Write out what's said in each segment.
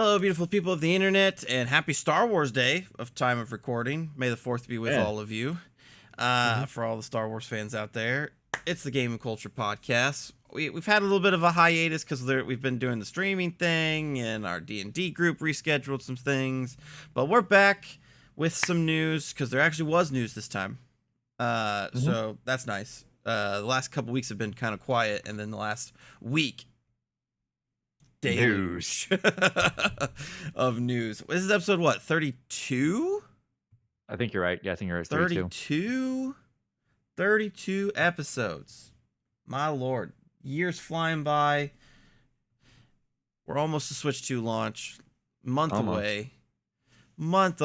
Hello, beautiful people of the internet, and happy Star Wars Day of time of recording. May the 4th be with Yeah. all of you. Mhm. For all the Star Wars fans out there, it's the Game and Culture Podcast. We've had a little bit of a hiatus because we've been doing the streaming thing, and our D&D group rescheduled some things. But we're back with some news, because there actually was news this time. So that's nice. The last couple weeks have been kind of quiet, and then the last week deluge of news. This is episode what, 32? I think you're right. Yeah, I think you're right. 32. 32 episodes. My lord. Years flying by. We're almost to Switch 2 launch. Month away. But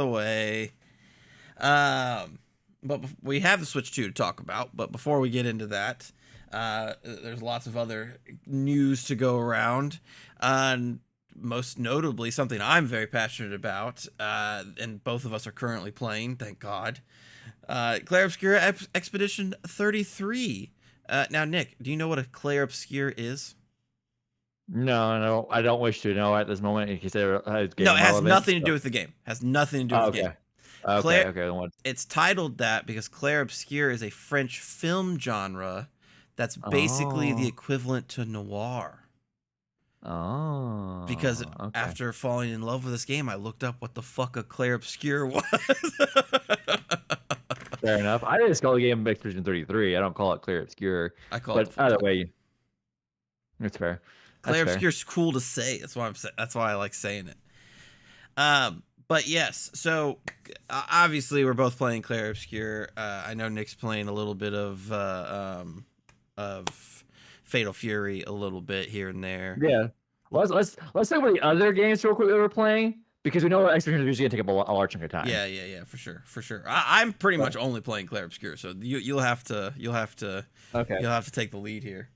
we have the Switch 2 to talk about. But before we get into that, there's lots of other news to go around. Most notably, something I'm very passionate about, and both of us are currently playing, thank God. Clair Obscur Expedition 33. Now, Nick, do you know what a Clair Obscur is? No, I don't wish to know at this moment. You say No, it has nothing to do with the game. Has nothing to do with the game. Okay. It's titled that because Clair Obscur is a French film genre that's basically the equivalent to noir. Because after falling in love with this game, I looked up what the fuck a Clair Obscur was. Fair enough. I just call the game Expedition 33. I don't call it Clair Obscur. I call it. But either way, it's fair. Clair Obscur is cool to say. That's why That's why I like saying it. But yes, so obviously we're both playing Clair Obscur. I know Nick's playing a little bit of Fatal Fury, a little bit here and there. Yeah. Let's talk about the other games real quick that we're playing, because we know Expedition is usually gonna take up a large chunk of time. Yeah, for sure. I'm pretty much only playing Clair Obscur, so you'll have to take the lead here.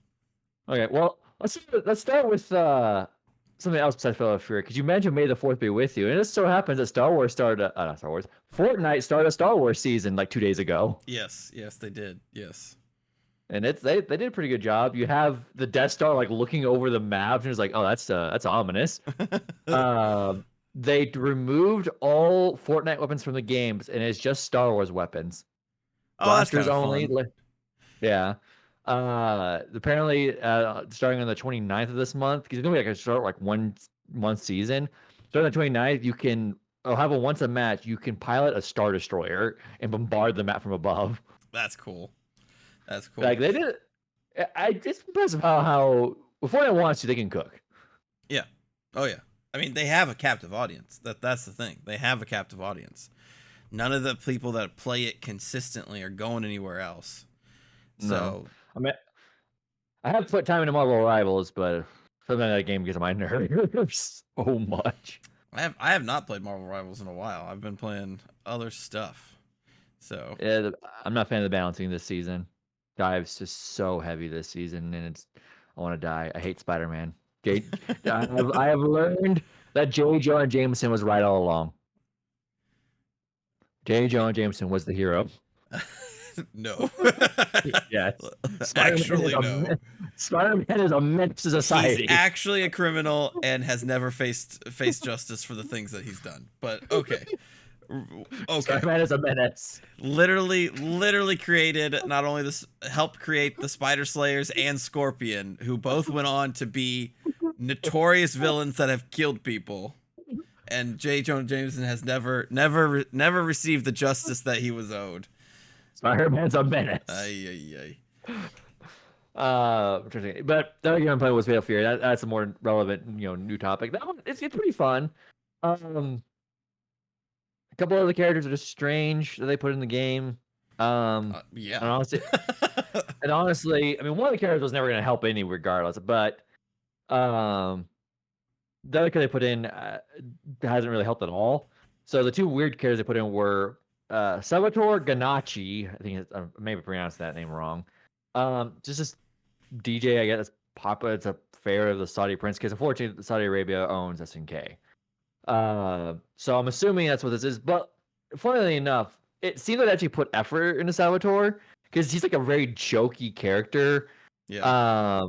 Okay. Well, let's start with something else besides Fatal Fury, because you mentioned May the 4th be with you, and it just so happens that Fortnite started a Star Wars season like 2 days ago. Yes, they did. Yes. And they did a pretty good job. You have the Death Star like looking over the map, and it's like, oh, that's ominous. They removed all Fortnite weapons from the games, and it's just Star Wars weapons. Oh, that's kind of only. Fun. Yeah. Apparently, starting on the 29th of this month, because it's gonna be like a short, like 1 month season. Starting on the 29th, you can have a once a match. You can pilot a Star Destroyer and bombard the map from above. That's cool. Like they did. It's impressive how before they want to, they can cook. Yeah. Oh yeah. I mean, they have a captive audience. That's the thing. They have a captive audience. None of the people that play it consistently are going anywhere else. So, no. I mean, I have put time into Marvel Rivals, but sometimes that game gets on my nerves so much. I have not played Marvel Rivals in a while. I've been playing other stuff. So yeah, I'm not a fan of the balancing this season. Dive's just so heavy this season, and I want to die. I hate Spider-Man. I have learned that J. Jonah Jameson was right all along. J. Jonah Jameson was the hero. No. Yes. Actually, no. Spider-Man is a menace to society. He's actually a criminal and has never faced justice for the things that he's done. But okay. Spider-Man is a menace. Literally created, not only helped create the Spider Slayers and Scorpion, who both went on to be notorious villains that have killed people. And J. Jonah Jameson has never received the justice that he was owed. Spider-Man's a menace. But the other game I'm playing was Fatal Fury. That's a more relevant, new topic. That one, it's pretty fun. A couple of the characters are just strange that they put in the game. Yeah. And honestly, I mean, one of the characters was never going to help any regardless. But the other character they put in hasn't really helped at all. So the two weird characters they put in were Salvatore Ganacci. I think I maybe pronounced that name wrong. Just this DJ, I guess, Papa. It's a fair of the Saudi prince, because unfortunately Saudi Arabia owns SNK. So I'm assuming that's what this is. But funnily enough, it seems like they actually put effort into Salvatore, because he's like a very jokey character. Yeah.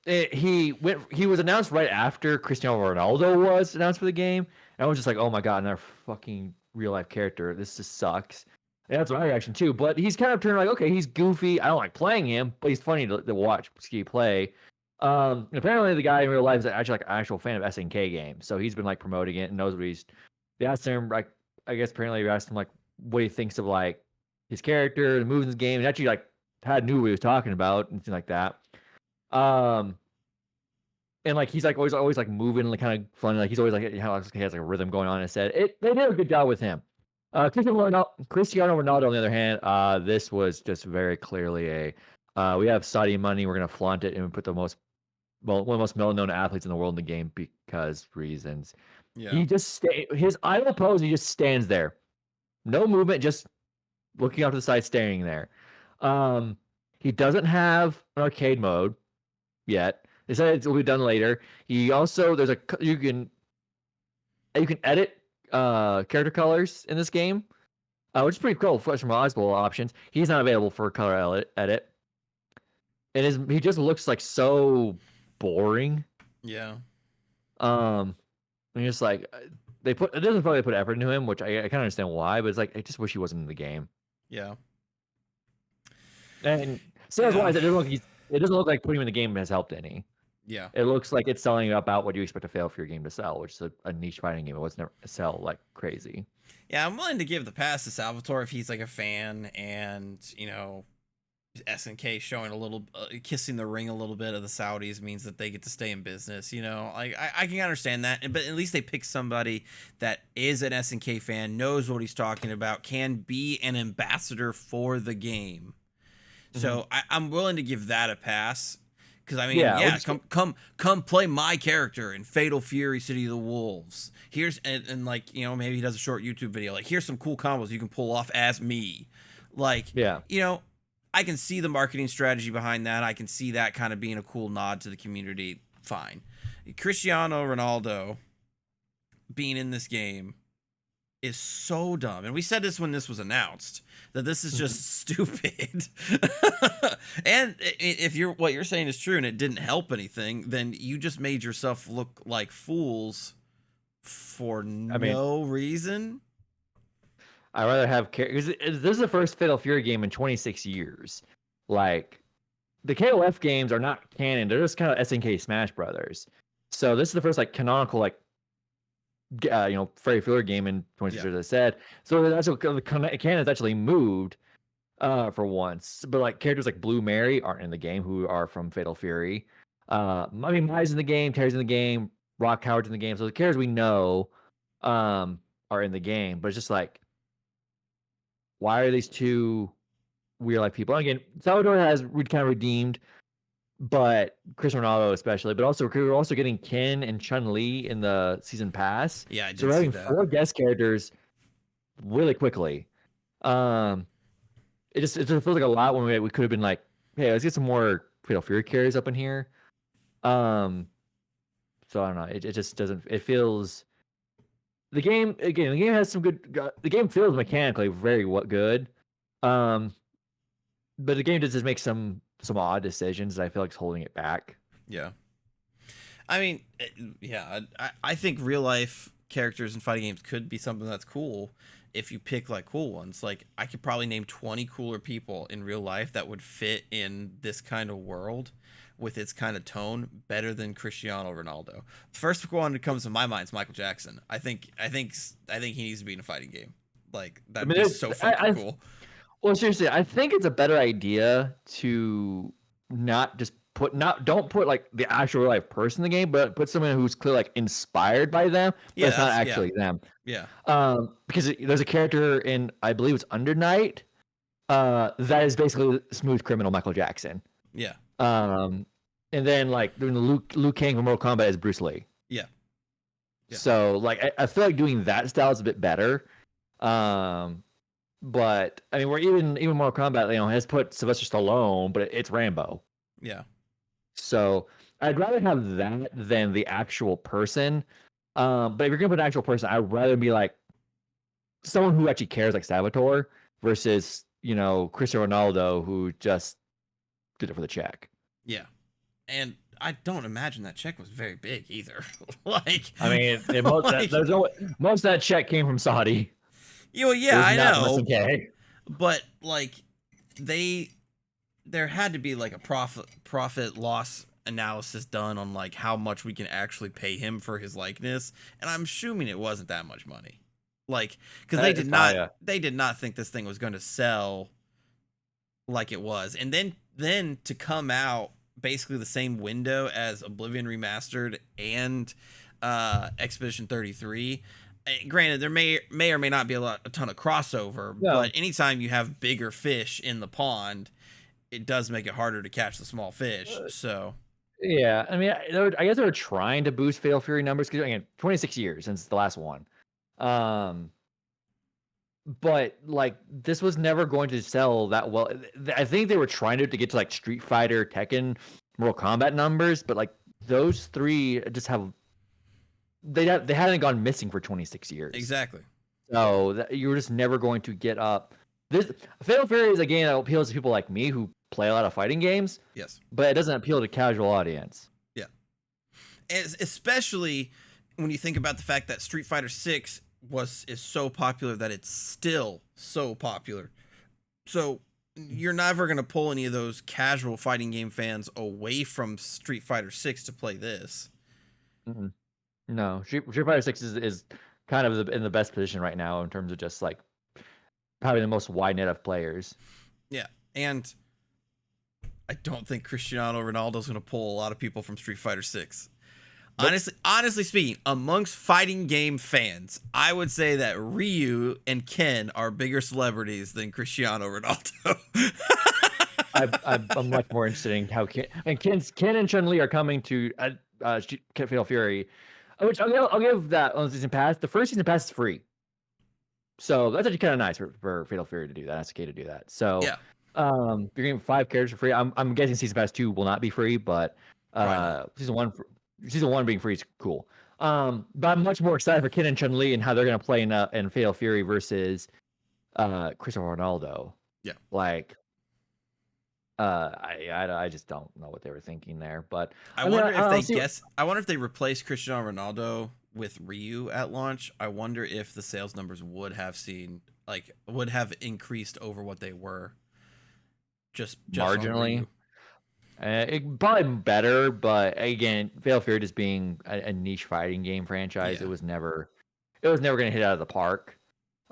he was announced right after Cristiano Ronaldo was announced for the game. And I was just like, oh my god, another fucking real life character. This just sucks. And that's my reaction too. But he's kind of turned like, okay, he's goofy. I don't like playing him, but he's funny to watch ski play. Apparently the guy in real life is actually like an actual fan of SNK games, so he's been like promoting it and knows what he's. They asked him like, I guess apparently they asked him like what he thinks of like his character, the moves in the game, and actually like knew what he was talking about and things like that. And like he's like always like moving like kind of funny, like he's always like he has like a rhythm going on. And said they did a good job with him. Cristiano Ronaldo, on the other hand, this was just very clearly we have Saudi money, we're gonna flaunt it and we put one of the most well-known athletes in the world in the game because reasons. Yeah. He just his idle pose, he just stands there, no movement, just looking off to the side, staring there. He doesn't have an arcade mode yet. They said it will be done later. He also you can edit character colors in this game, which is pretty cool. Customizable options. He's not available for color edit. And he just looks like so boring. Yeah. And just like it doesn't probably put effort into him, which I kind of understand why, but it's like I just wish he wasn't in the game. Yeah. And sales wise, it doesn't look like putting him in the game has helped any. Yeah. It looks like it's selling about what you expect a fail for your game to sell, which is a niche fighting game. It was never sell like crazy. Yeah, I'm willing to give the pass to Salvatore if he's like a fan, and SNK showing a little kissing the ring a little bit of the Saudis means that they get to stay in business. Like I can understand that, but at least they pick somebody that is an SNK fan, knows what he's talking about, can be an ambassador for the game. Mm-hmm. So I'm willing to give that a pass. Because I mean, come play my character in Fatal Fury: City of the Wolves. Here's and like maybe he does a short YouTube video. Like here's some cool combos you can pull off as me. Like I can see the marketing strategy behind that. I can see that kind of being a cool nod to the community. Fine. Cristiano Ronaldo being in this game is so dumb, and we said this when this was announced, that this is just stupid. And if what you're saying is true and it didn't help anything, then you just made yourself look like fools for no reason. I'd rather have because this is the first Fatal Fury game in 26 years. Like the KOF games are not canon; they're just kind of SNK Smash Brothers. So this is the first like canonical like Fatal Fury game in 26 years, as I said. So the canon has actually moved for once. But like characters like Blue Mary aren't in the game, who are from Fatal Fury. I mean, Mai's in the game, Terry's in the game, Rock Howard's in the game. So the characters we know are in the game. But it's just like, why are these two real life people? And again, Salvador has kind of redeemed, but Cristiano Ronaldo especially, but also we're also getting Ken and Chun-Li in the season pass. Yeah, I did so we're having see that. 4 guest characters really quickly. It just feels like a lot when we could have been like, hey, let's get some more Fatal Fury carries up in here. So I don't know. It just doesn't. It feels the game again. The game has some good. The game feels mechanically very good. But the game does just make some odd decisions that I feel like is holding it back. Yeah. I mean, yeah, I think real life characters in fighting games could be something that's cool if you pick like cool ones. Like I could probably name 20 cooler people in real life that would fit in this kind of world with its kind of tone better than Cristiano Ronaldo. First one that comes to my mind is Michael Jackson. I think he needs to be in a fighting game. Like that'd be so fucking cool. Well, seriously, I think it's a better idea to not just don't put like the actual real life person in the game, but put someone who's clearly like inspired by them, but it's not actually them. Yeah. Because there's a character in, I believe it's Under Night, that is basically smooth criminal Michael Jackson. Yeah. And then like doing the Liu Kang from Mortal Kombat is Bruce Lee. Yeah. So like I feel like doing that style is a bit better. But I mean, we're even Mortal Kombat, has put Sylvester Stallone, but it's Rambo. Yeah. So I'd rather have that than the actual person. But if you're gonna put an actual person, I'd rather be like someone who actually cares, like Salvatore, versus Cristiano Ronaldo, who just did it for the check. Yeah. And I don't imagine that check was very big either. Like, I mean, most of that check came from Saudi. It yeah, was I not from know, SNK. but like they there had to be like a profit loss analysis done on like how much we can actually pay him for his likeness, and I'm assuming it wasn't that much money. Like, because It's fire. they did not think this thing was going to sell like it was, and then to come out basically the same window as Oblivion Remastered and Expedition 33. Granted, there may or may not be a ton of crossover, No. but anytime you have bigger fish in the pond, it does make it harder to catch the small fish. So Yeah, I mean, I guess they were trying to boost Fatal Fury numbers because again, 26 years since the last one. But like this was never going to sell that well. I think they were trying to get to like Street Fighter, Tekken, Mortal Kombat numbers, but like those three just have they hadn't gone missing for 26 years. exactly. So you were just never going to get up. This Fatal Fury is a game that appeals to people like me who play a lot of fighting games. Yes. But it doesn't appeal to casual audience. Yeah. Especially when you think about the fact that Street Fighter 6 is so popular that it's still so popular. So you're never going to pull any of those casual fighting game fans away from Street Fighter 6 to play this. Mm-hmm. No, Street Fighter 6 is kind of in the best position right now in terms of just like probably the most wide net of players. Yeah, and I don't think Cristiano Ronaldo's going to pull a lot of people from Street Fighter 6. Nope. Honestly speaking, amongst fighting game fans, I would say that Ryu and Ken are bigger celebrities than Cristiano Ronaldo. I'm much more interested in how Ken and Chun-Li are coming to Fatal Fury, which I'll give that on the season pass. The first season pass is free, so that's actually kind of nice for Fatal Fury to do that. That's okay to do that. So yeah, you're getting 5 characters for free. I'm guessing season pass 2 will not be free, but season one being free is cool. But I'm much more excited for Ken and Chun-Li and how they're gonna play in Fatal Fury versus Cristiano Ronaldo. Yeah, like I just don't know what they were thinking there. But I wonder if they replaced Cristiano Ronaldo with Ryu at launch. I wonder if the sales numbers would have increased over what they were. Just marginally. It probably better, but again, Fatal Fury just being a niche fighting game franchise, it was never going to hit out of the park.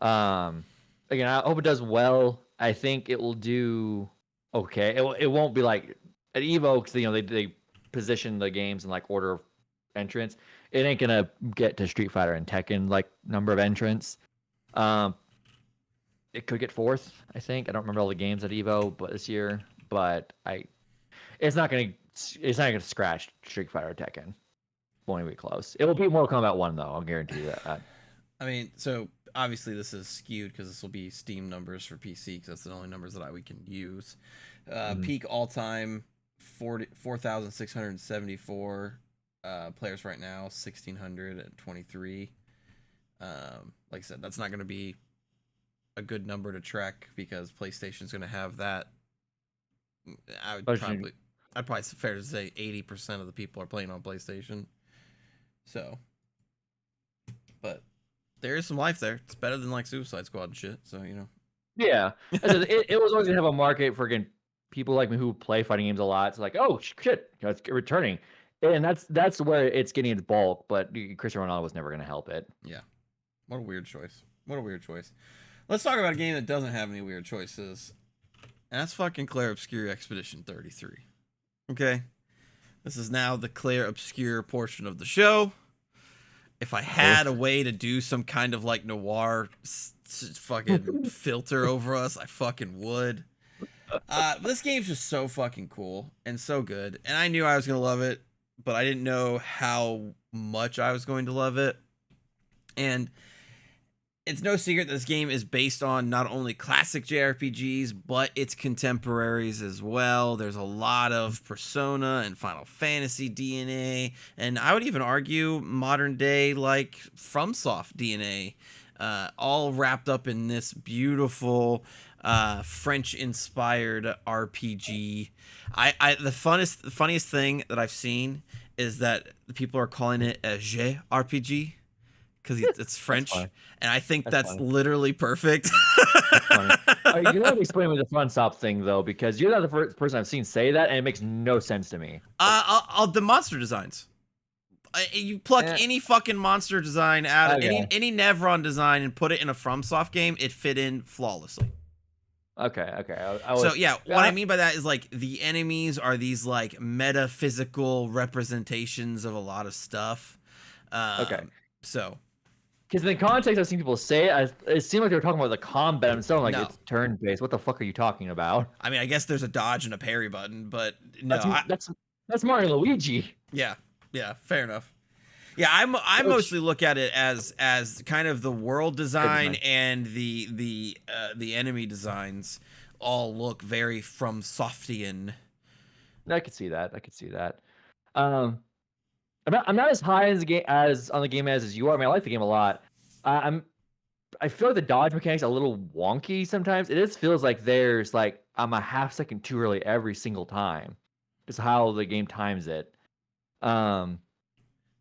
Again, I hope it does well. I think it will do okay. It won't be like at Evo because they position the games in like order of entrance. It ain't gonna get to Street Fighter and Tekken like number of entrants. It could get 4th, I think. I don't remember all the games at Evo, but this year, it's not gonna scratch Street Fighter or Tekken. Won't even be close. It will beat Mortal Kombat 1 though. I'll guarantee you that. I mean, so obviously this is skewed because this will be Steam numbers for PC because that's the only numbers that we can use. Peak all time 4,674 players right now, 1,623. Like I said, that's not going to be a good number to track because PlayStation's going to have that. I'd probably fair to say 80% of the people are playing on PlayStation. So, but there is some life there. It's better than like Suicide Squad and shit. So Yeah, it was always gonna have a market for people like me who play fighting games a lot. It's like, oh shit, it's returning, and that's where it's getting its bulk. But Cristiano Ronaldo was never gonna help it. Yeah, what a weird choice. Let's talk about a game that doesn't have any weird choices. And that's fucking Clair Obscur Expedition 33. Okay? This is now the Clair Obscur portion of the show. If I had a way to do some kind of like noir fucking filter over us, I fucking would. This game's just so fucking cool and so good. And I knew I was going to love it, but I didn't know how much I was going to love it. And it's no secret this game is based on not only classic JRPGs, but its contemporaries as well. There's a lot of Persona and Final Fantasy DNA, and I would even argue modern day like FromSoft DNA, all wrapped up in this beautiful French inspired RPG. The funniest thing that I've seen is that people are calling it a J RPG because it's That's French, funny. and I think That's that's funny. literally perfect. That's funny. You gotta explain me the fun stop thing though, because you're not the first person I've seen say that, and it makes no sense to me. The monster designs. You pluck Eh, any fucking monster design out of okay. any Nevron design and put it in a FromSoft game, it fit in flawlessly. Okay. Okay. I So was. yeah, what I Yeah. mean by that is like the enemies are these like metaphysical representations of a lot of stuff. Okay. Um, so Because in the context I've seen people say it, it seemed like they were talking about the combat. I'm still like, no, it's turn based. What the fuck are you talking about? I mean I guess there's a dodge and a parry button, but no, That's that's Mario and Luigi. yeah, fair enough. Yeah, I Which mostly look at it as kind of the world good design design. and the enemy designs all look very from Softian. I could see that. I could see that. Um, I'm not as high as the game as on the game as you are. I mean, I like the game a lot. I'm I feel like the dodge mechanics a little wonky sometimes. It just feels like there's like I'm a half second too early every single time. Just how the game times it. Um,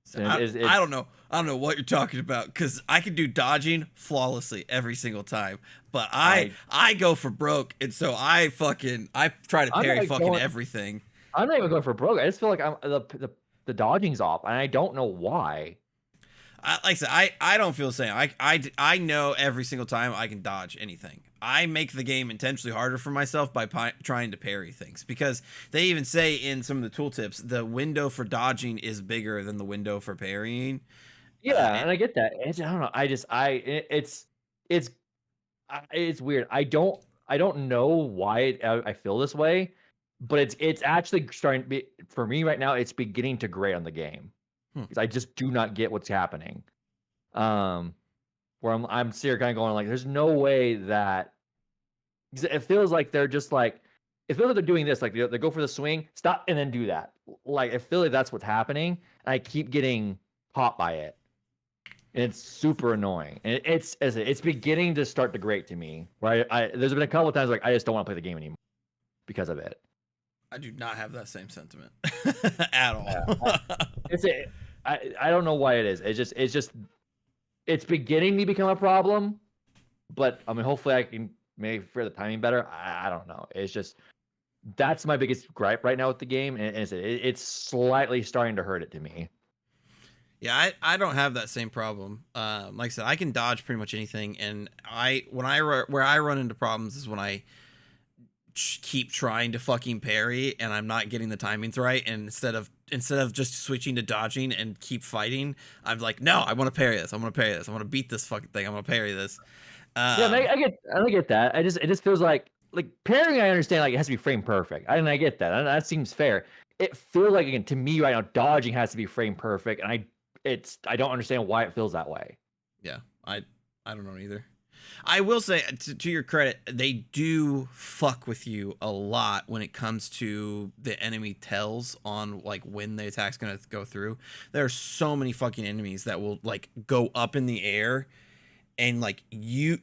So and I don't it's know. I don't know what you're talking about because I can do dodging flawlessly every single time, but I I go for broke, and so I try to I'm parry not fucking going. everything. I'm not even going for broke. I just feel like I'm the dodging's off, and I don't know why. Like I said, I don't feel the same. I know every single time I can dodge anything. I make the game intentionally harder for myself by trying to parry things because they even say in some of the tooltips the window for dodging is bigger than the window for parrying. Yeah, And and I get that. I don't know. It's it's weird. I don't know why I feel this way, but it's actually starting to be for me right now. It's beginning to grate on the game hmm. because I just do not get what's happening. Um, where I'm sitting here kind of going like, there's no way that 'cause it feels like they're just like it feels like they're doing this like they go for the swing, stop, and then do that. Like I feel like that's what's happening, and I keep getting caught by it. And it's super annoying, and it's beginning to start to grate to me. Where there's been a couple of times like I just don't want to play the game anymore because of it. I do not have that same sentiment at all. Yeah, it's a, I don't know why it is. It's just it's beginning to become a problem. But I mean, hopefully I can maybe figure the timing better. I don't know. It's just that's my biggest gripe right now with the game, and it's slightly starting to hurt it to me. Yeah, I don't have that same problem. Like I said, I can dodge pretty much anything, and where I run into problems is when I keep trying to fucking parry and I'm not getting the timings right, and instead of just switching to dodging and keep fighting, I'm like, no, I want to parry this. I want to parry this. I want to beat this fucking thing. I want to parry this. Yeah, and Um, I get that. It just feels like pairing. I understand like it has to be frame perfect, and I get that. And that seems fair. It feels like again to me right now, dodging has to be frame perfect, and I don't understand why it feels that way. yeah, I don't know either. I will say, to your credit, they do fuck with you a lot when it comes to the enemy tells on like when the attack's gonna go through. There are so many fucking enemies that will like go up in the air and like you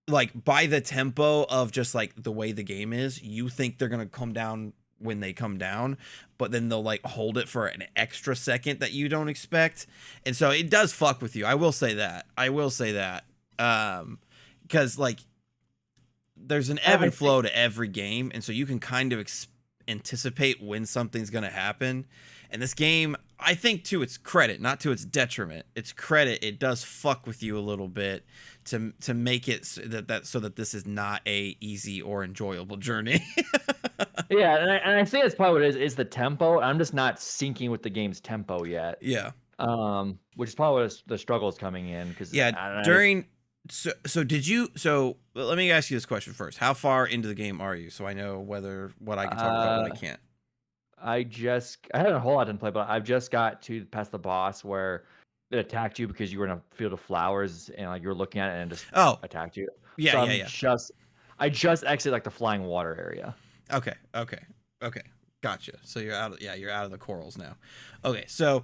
like by the tempo of just like the way the game is, you think they're gonna come down when they come down, but then they'll like hold it for an extra second that you don't expect, and so it does fuck with you. I will say that. Because like there's an ebb I and think flow to every game, and so you can kind of anticipate when something's gonna happen. And this game, I think to its credit, not to its detriment, its credit, it does fuck with you a little bit to make it so that this is not a easy or enjoyable journey. yeah, and I think that's probably what it is the tempo. I'm just not syncing with the game's tempo yet. Yeah. Which is probably where the struggle is coming in because Yeah, I just during so did you so let me ask you this question first. How far into the game are you so I know whether what I can talk about, what I uh can't? I had a whole lot didn't play, but I've just got to past the boss where it attacked you because you were in a field of flowers and like you were looking at it and it just Oh, attacked you. yeah, So yeah, yeah. I just exited like the flying water area. Okay, okay, okay. Gotcha. So you're out of the corals now. Okay, so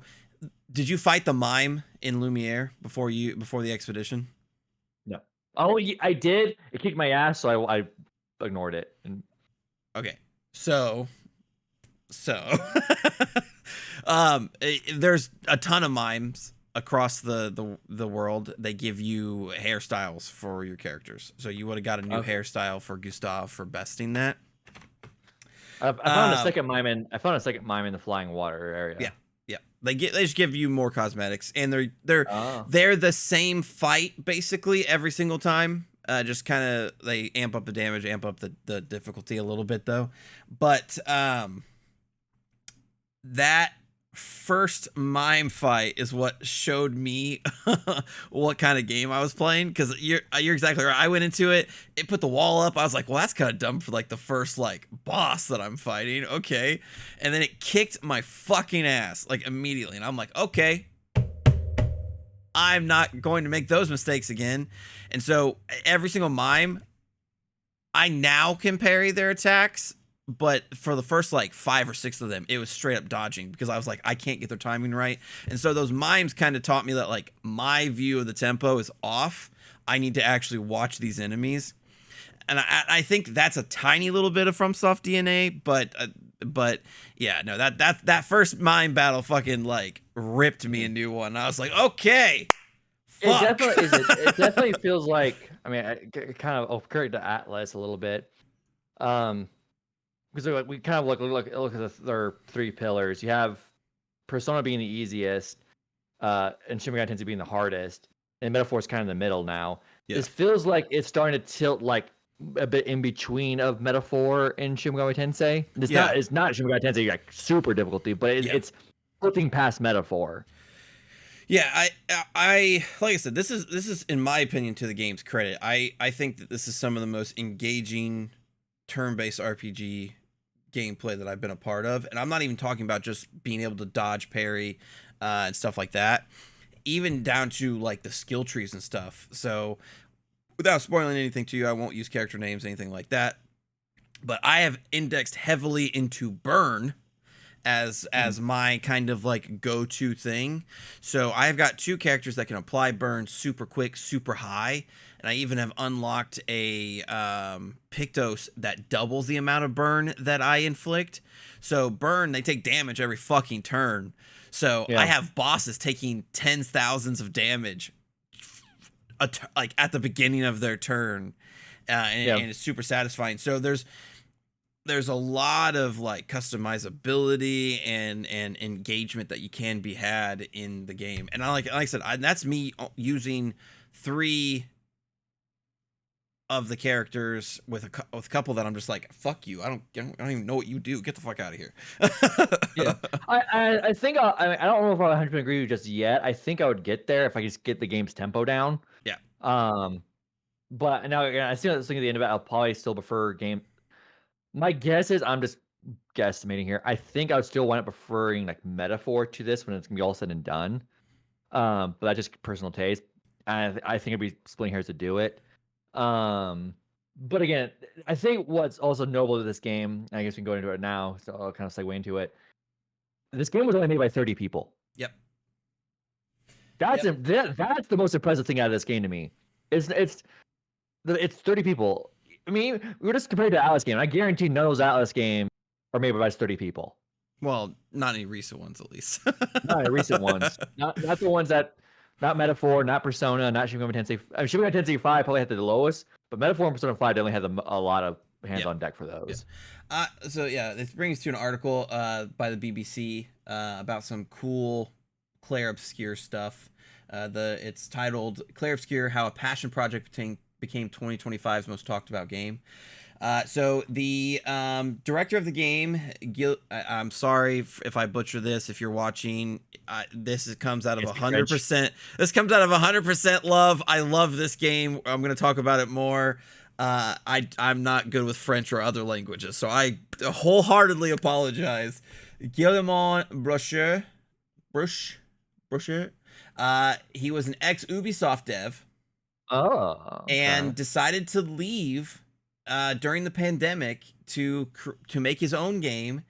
did you fight the mime in Lumiere before the expedition? No. Oh, I did. It kicked my ass, so I ignored it. And Okay, so there's a ton of mimes across the world. They give you hairstyles for your characters, so you would have got a new hairstyle for Gustav for besting that. I found a second mime in the flying water area. Yeah. They just give you more cosmetics, and they're the same fight basically every single time. Just kind of they amp up the damage, amp up the difficulty a little bit though. But that first mime fight is what showed me what kind of game I was playing, because you're exactly right. I went into it put the wall up. I was like, well, that's kind of dumb for like the first like boss that I'm fighting. Okay. And then it kicked my fucking ass like immediately, and I'm like, okay, I'm not going to make those mistakes again. And so every single mime, I now can parry their attacks, but for the first like 5 or 6 of them, it was straight up dodging, because I was like, I can't get their timing right. And so those mimes kind of taught me that like my view of the tempo is off. I need to actually watch these enemies. And I think that's a tiny little bit of FromSoft DNA, but yeah, no, that first mime battle fucking like ripped me a new one. I was like, okay, fuck. It definitely feels like, I mean, kind of occurred to Atlas a little bit. Because we kind of look at their 3 pillars. You have Persona being the easiest, and Shin Megami Tensei being the hardest, and Metaphor's kind of in the middle now. Yeah. This feels like it's starting to tilt like a bit in between of Metaphor and Shin Megami Tensei. It's not Shin Megami Tensei like super difficulty, but it's flipping past Metaphor. Yeah, I like I said, this is in my opinion, to the game's credit, I think that this is some of the most engaging turn-based RPG gameplay that I've been a part of. And I'm not even talking about just being able to dodge, parry, and stuff like that, even down to like the skill trees and stuff. So without spoiling anything to you, I won't use character names, anything like that, but I have indexed heavily into burn as my kind of like go-to thing. So I've got 2 characters that can apply burn super quick, super high, and I even have unlocked a Pictos that doubles the amount of burn that I inflict. So burn, they take damage every fucking turn. So I have bosses taking tens thousands of damage like at the beginning of their turn, and it's super satisfying. So there's a lot of like customizability and engagement that you can be had in the game. And like I said, that's me using 3 of the characters with a couple that I'm just like, fuck you, I don't even know what you do, get the fuck out of here. I think I don't know if I 100% agree with you just yet. I think I would get there if I just get the game's tempo down. But now again, I still think at the end of it, I'll probably still prefer game. My guess is, I'm just guesstimating here, I think I would still wind up preferring like Metaphor to this when it's gonna be all said and done. But that's just personal taste. I think it'd be splitting hairs to do it. But again, I think what's also noble to this game, I guess we can go into it now, so I'll kind of segue into it. This game was only made by 30 people. Yep. That's the most impressive thing out of this game to me. It's 30 people. I mean, we were just compared to Atlas game. I guarantee none of those Atlas games are made by 30 people. Well, not any recent ones, at least. Not any recent ones. Not the ones that, not Metaphor, not Persona, not Shin Megami Tensei. I mean, Shin Megami Tensei 5 probably had the lowest, but Metaphor and Persona 5 definitely had a lot of hands on deck for those. So this brings us to an article by the BBC about some cool Clair Obscur stuff. It's titled "Clair Obscur: How a Passion Project became 2025's most talked about game." So the director of the game, I'm sorry if I butcher this. If you're watching, this comes out of 100%. This comes out of 100% love. I love this game. I'm going to talk about it more. I'm not good with French or other languages, so I wholeheartedly apologize. Guillemot Brochure. He was an ex-Ubisoft dev. And decided to leave during the pandemic to make his own game,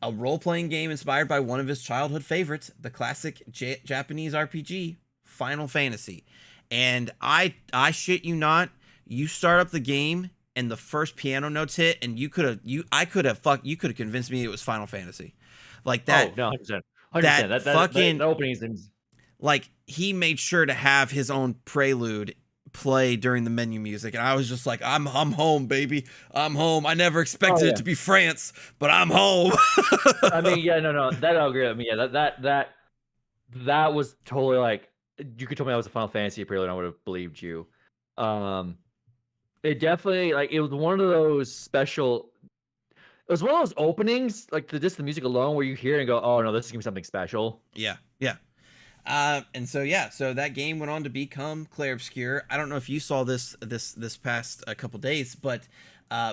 a role-playing game inspired by one of his childhood favorites, the classic Japanese RPG Final Fantasy. And I shit you not, you start up the game and the first piano notes hit, and you could have convinced me it was Final Fantasy, like Oh that no, 100%, that 100%. The fucking opening is like he made sure to have his own prelude play during the menu music, and I was just like, I'm home, baby, I'm home. I never oh expected it yeah. to be France, but I'm home. I mean, yeah, no, that I'll agree. I mean, yeah, that was totally like you could tell me that was a Final Fantasy prelude, and I would have believed you. Um, it definitely like it was one of those special. It was one of those openings, like just the music alone, where you hear it and go, "Oh no, this is gonna be something special." Yeah, yeah. And so yeah, so that game went on to become Clair Obscur. I don't know if you saw this past a couple days, but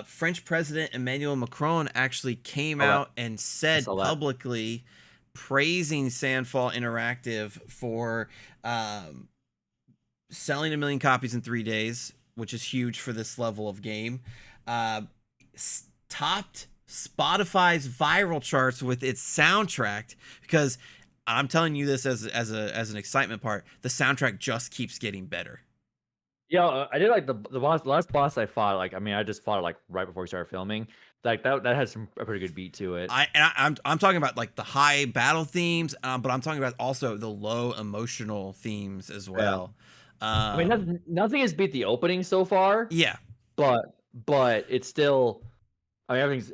French President Emmanuel Macron actually came All that out and I said saw that. publicly, praising Sandfall Interactive for um, selling 1 million copies in 3 days, which is huge for this level of game. Uh, Topped Spotify's viral charts with its soundtrack, because I'm telling you this as an excitement part. The soundtrack just keeps getting better. Yeah, I did like the last boss I fought. Like, I mean, I just fought it like right before we started filming. Like that has a pretty good beat to it. I'm talking about like the high battle themes, but I'm talking about also the low emotional themes as Yeah, well. I mean, nothing has beat the opening so far, Yeah, but it's still. I mean, everything's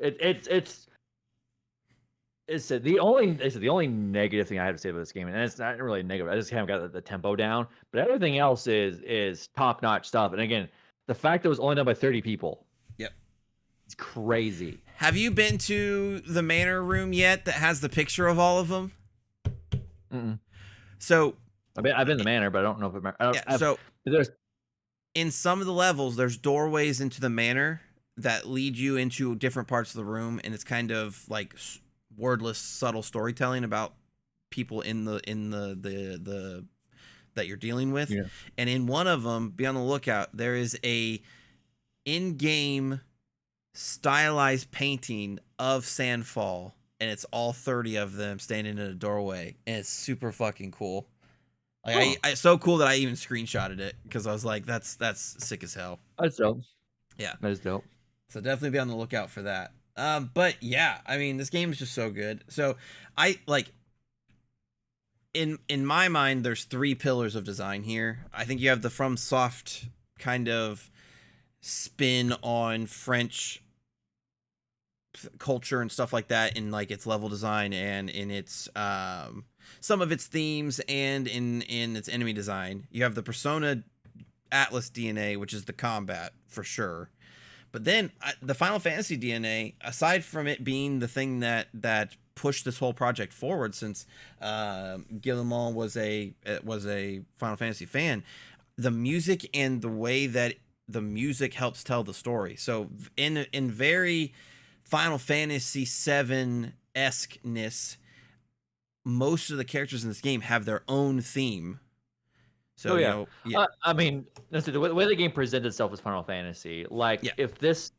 the only negative thing I have to say about this game, and it's not really negative. I just haven't got the tempo down, but everything else is top notch stuff. And again, the fact that it was only done by 30 people, yep. it's crazy. Have you been to the manor room yet that has the picture of all of them? Mm-mm. So I've been in the manor, but I don't know if I don't, yeah, so there's in some of the levels, there's doorways into the manor that lead you into different parts of the room, and it's kind of like wordless, subtle storytelling about people in the that you're dealing with. yeah. And in one of them, be on the lookout. There is a in-game stylized painting of Sandfall, and it's all 30 of them standing in a doorway, and it's super fucking cool. Like Huh. it's so cool that I even screenshotted it because I was like, that's sick as hell. That's dope. Yeah. That is dope. So definitely be on the lookout for that. But yeah, I mean, this game is just so good. So I like in my mind, there's 3 pillars of design here. I think you have the FromSoft kind of spin on French culture and stuff like that in like its level design and in its some of its themes and in its enemy design. You have the Persona Atlas DNA, which is the combat for sure. But then the Final Fantasy DNA, aside from it being the thing that pushed this whole project forward, since Guillemot was a Final Fantasy fan, the music and the way that the music helps tell the story. So in very Final Fantasy VII esqueness, most of the characters in this game have their own theme. So Oh you yeah. know, yeah, I mean, the way the game presented itself as Final Fantasy, like yeah, if this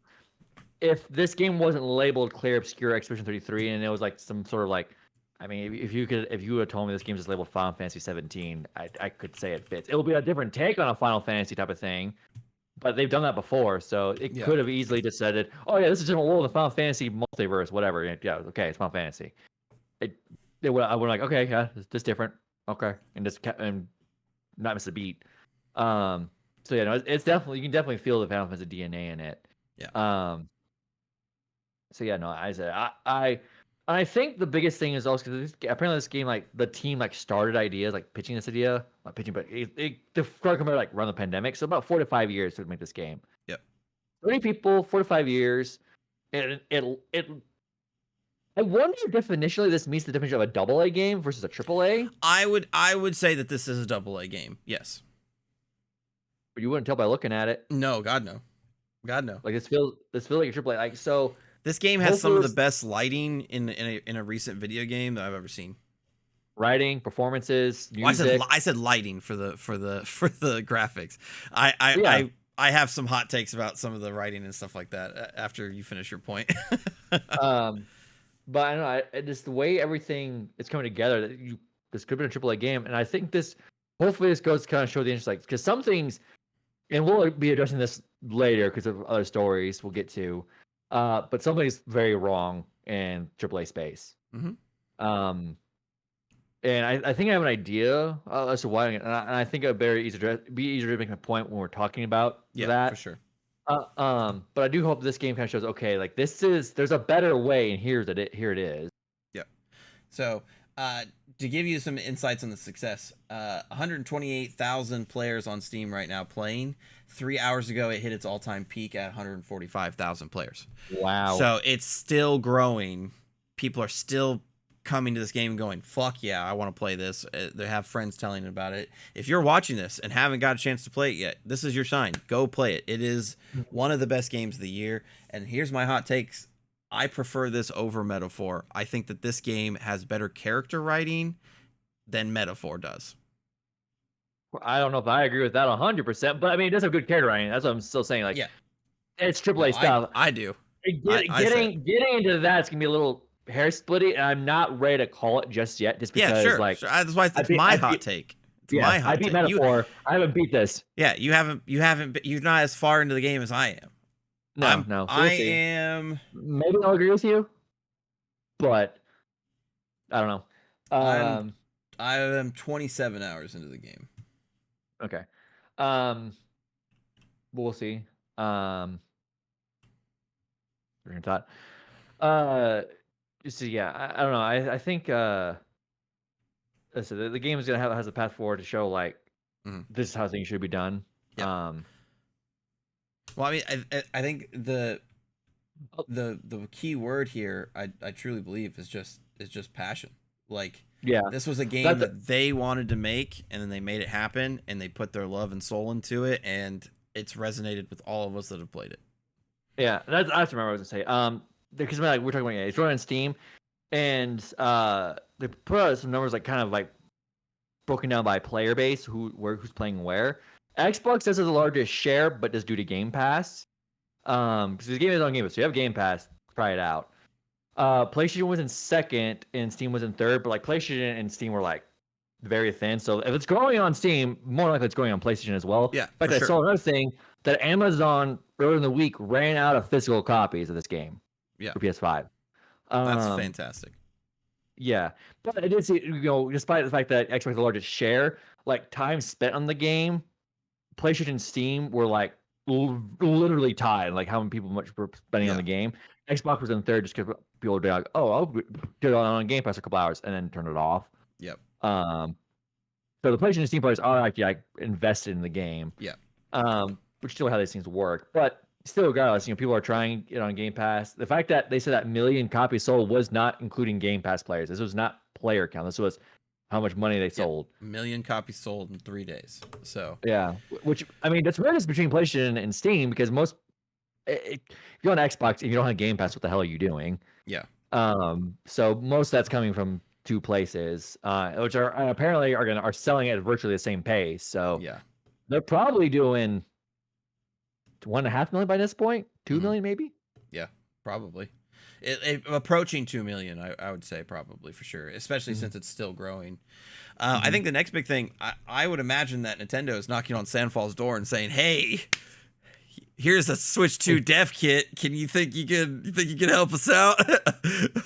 game wasn't labeled Clair Obscur Expedition 33 and it was like some sort of like, I mean, if you would have told me this game is labeled Final Fantasy 17, I could say it fits. It will be a different take on a Final Fantasy type of thing, but they've done that before, so it yeah. could have easily just said it. Oh yeah, this is a different world of Final Fantasy multiverse, whatever. Yeah, okay, it's Final Fantasy. I would like, okay, yeah, it's different, okay, and just and not miss a beat. So yeah, no, it's definitely, you can definitely feel the Final Fantasy DNA in it. Yeah. Um, so yeah, no, I said I think the biggest thing is also because apparently this game, like the team like started ideas like pitching this idea, not pitching, but the started coming like around the pandemic, so about 4 to 5 years to make this game. Yep. 30 people, 4 to 5 years, and it. I wonder if initially this meets the definition of a double A game versus a triple A. I would say that this is a double A game. Yes. But you wouldn't tell by looking at it. No, God no. God no. Like this feels like a triple A. Like so, This game has some hopefully of the this best lighting in a recent video game that I've ever seen. writing, performances, Well, music. I said lighting for the for the graphics. I I, Yeah. I I have some hot takes about some of the writing and stuff like that after you finish your point. Um, but I don't know. Just the way everything is coming together. This could have been a triple A game, and I think this. Hopefully, this goes to kind of show the interest, like because some things and we'll be addressing this later because of other stories we'll get to. But something's very wrong in AAA space. Mm-hmm. Um, and I think I have an idea as to why, and I think it'd be easier to make a point when we're talking about that. For sure. But I do hope this game kind of shows, okay, like there's a better way, and here it is. Yep. So, to give you some insights on the success, 128,000 players on Steam right now playing. 3 hours ago, it hit its all-time peak at 145,000 players. Wow. So it's still growing. People are still coming to this game and going, fuck yeah, I want to play this. They have friends telling them about it. If you're watching this and haven't got a chance to play it yet, this is your sign. Go play it. It is one of the best games of the year. And here's my hot takes. I prefer this over Metaphor. I think that this game has better character writing than Metaphor does. I don't know if I agree with that 100%, but I mean, it does have good character writing. That's what I'm still saying. Like, yeah, it's AAA stuff. I do. Getting into that's gonna be a little hair splitty, and I'm not ready to call it just yet. Just because, sure. like, sure. That's why it's my hot take. It's my hot I beat take. Metaphor. I haven't beat this. Yeah, you're not as far into the game as I am. No. So I am. Maybe I'll agree with you, but I don't know. I am 27 hours into the game. Okay. We'll see. Your thought. So yeah, I don't know. I think listen, the game is gonna has a path forward to show like this is how things should be done. Yeah. Well, I mean, I think the key word here, I truly believe is just passion. Like, yeah, this was a game that they wanted to make, and then they made it happen, and they put their love and soul into it, and it's resonated with all of us that have played it. Yeah, that's what I remember what I was gonna say. Because like we're talking about, it's running on Steam, and they put out some numbers like kind of like broken down by player base, who's playing where. Xbox does have the largest share, but does due to Game Pass. Because the game is on Game Pass, so you have Game Pass, try it out. PlayStation was in second, and Steam was in third, but like PlayStation and Steam were like very thin. So if it's growing on Steam, more likely it's growing on PlayStation as well. Yeah. In fact, I saw another thing that Amazon earlier in the week ran out of physical copies of this game. Yeah. For PS5. That's fantastic. Yeah, but I did see, despite the fact that Xbox has the largest share, like time spent on the game, PlayStation and Steam were like literally tied. Like how many people much were spending on the game. Xbox was in third just because people would be like, "Oh, I'll get it on Game Pass for a couple hours," and then turn it off. Yep. So the PlayStation and Steam players are actually like invested in the game. Yeah. Which still how these things work, but still, regardless, people are trying it on Game Pass. The fact that they said that million copies sold was not including Game Pass players. This was not player count. This was how much money they sold. 1 million copies sold in 3 days. So yeah, which I mean, that's weirdest between PlayStation and Steam because most if you're on Xbox and you don't have Game Pass, what the hell are you doing? Yeah. So most of that's coming from two places, which are apparently are selling at virtually the same pace. So yeah, they're probably doing 1.5 million by this point, 2 million maybe. Yeah, probably. It approaching 2 million, I would say probably for sure, especially since it's still growing. I think the next big thing, I would imagine that Nintendo is knocking on Sandfall's door and saying, "Hey, here's a Switch 2 dev kit. Can you think you can help us out?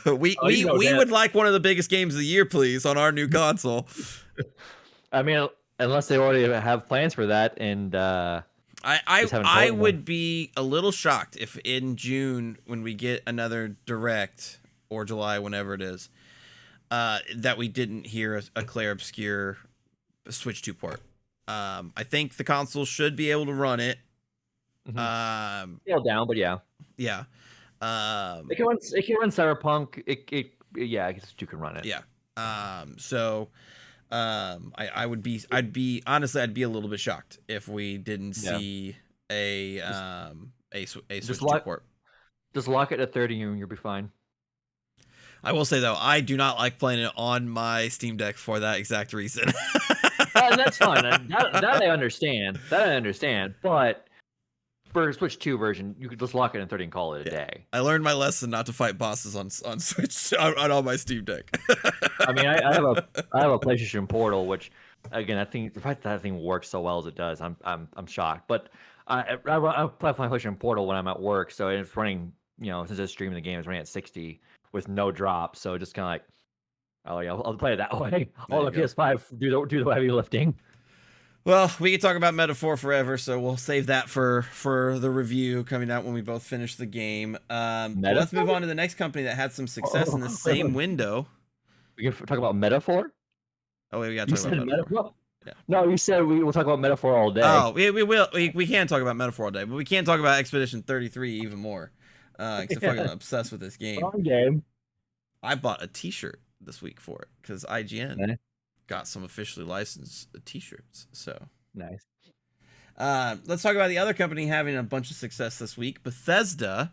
we would like one of the biggest games of the year, please, on our new console." I mean, unless they already have plans for that, and I would be a little shocked if in June, when we get another Direct, or July, whenever it is, that we didn't hear a Clair Obscur Switch 2 port. I think the console should be able to run it. Scale down, but yeah. Yeah. It can run Cyberpunk. I guess you can run it. Yeah. I'd be honestly, I'd be a little bit shocked if we didn't see a Switch 2 port. Just lock it at 30 and you'll be fine. I will say though, I do not like playing it on my Steam Deck for that exact reason. And that's fine. That I understand. But for a Switch 2 version, you could just lock it in 30 and call it a day. I learned my lesson not to fight bosses on Switch on all my Steam Deck. I mean, I have a PlayStation Portal, which again, I think the fact that that thing works so well as it does, I'm shocked. But I play my PlayStation Portal when I'm at work, so it's running. Since it's streaming the game, it's running at 60 with no drop. So just kind of like, oh yeah, I'll play it that way. There I'll you let go. PS5 do the heavy lifting. Well, we could talk about Metaphor forever, so we'll save that for the review coming out when we both finish the game. But let's move Metaphor? on to the next company that had some success in the Oh, wait, same window. we can talk about metaphor. Oh wait, we gotta You talk about said Metaphor. metaphor. Yeah. No, you said we will talk about metaphor all day. Oh, we will. We can talk about Metaphor all day, but we can't talk about Expedition 33 even more. Because I'm fucking Yeah, obsessed with this game. wrong game. I bought a T-shirt this week for it because IGN Okay, got some officially licensed T-shirts. So nice. let's talk about the other company having a bunch of success this week. Bethesda.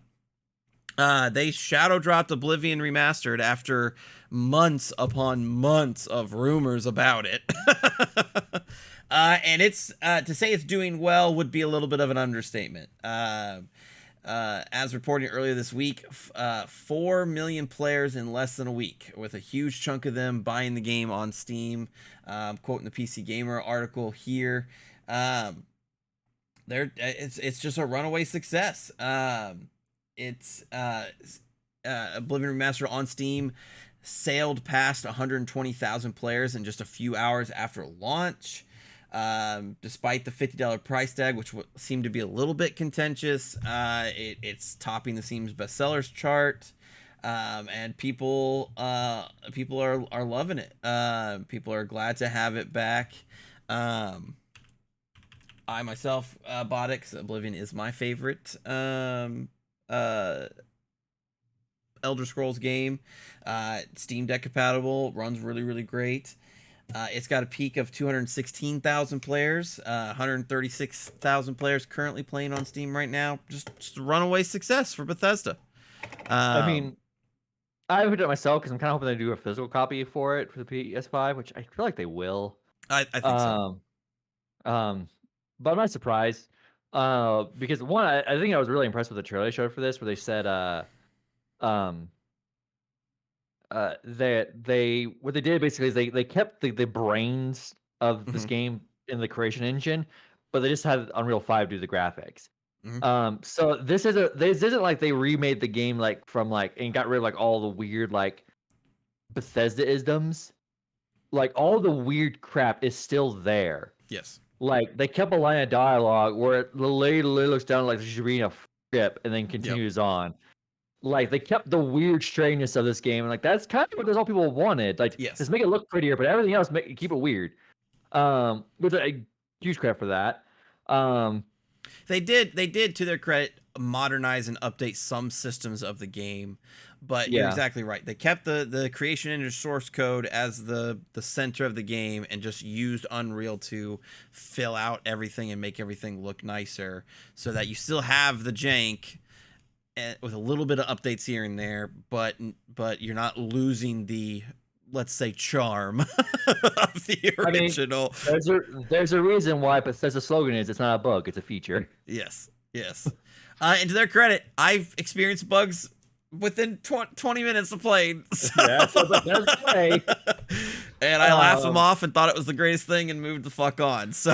They shadow dropped Oblivion Remastered after months upon months of rumors about it. And it's to say it's doing well would be a little bit of an understatement. As reported earlier this week, 4 million players in less than a week, with a huge chunk of them buying the game on Steam. Quoting the PC Gamer article here. It's just a runaway success. It's Oblivion Remastered on Steam sailed past 120,000 players in just a few hours after launch. Despite the $50 price tag, which seemed to be a little bit contentious, it's topping the Steam's bestsellers chart, and people are loving it. People are glad to have it back. I myself bought it because Oblivion is my favorite Elder Scrolls game. Steam Deck compatible, runs really, really great. It's got a peak of 216,000 players, 136,000 players currently playing on Steam right now. Just a runaway success for Bethesda. I mean, I would do it myself because I'm kind of hoping they do a physical copy for it for the PS5, which I feel like they will. I think so. But I'm not surprised. Because one, I think I was really impressed with the trailer they showed for this, where they said, they what they did basically is they kept the brains of this Hmm. game in the creation engine, but they just had Unreal 5 do the graphics. Hmm. So this isn't like they remade the game like from like and got rid of like all the weird like Bethesda isms. Like all the weird crap is still there. Yes. Like they kept a line of dialogue where the lady looks down like she's reading a script and then Yep. continues on. Like they kept the weird strangeness of this game, and like that's kind of what those all people wanted. Like Yes. just make it look prettier, but everything else keep it weird. Which a huge credit for that. Um, They did to their credit modernize and update some systems of the game, but you're yeah, exactly right. They kept the creation engine source code as the center of the game and just used Unreal to fill out everything and make everything look nicer so that you still have the jank with a little bit of updates here and there, but you're not losing the, let's say, charm of the I mean, original. there's a reason why Bethesda's slogan is it's not a bug, it's a feature. Yes, yes. And to their credit, I've experienced bugs within 20 minutes of playing. So. That's what Bethesda say. And I laughed them Um, off and thought it was the greatest thing and moved the fuck on. So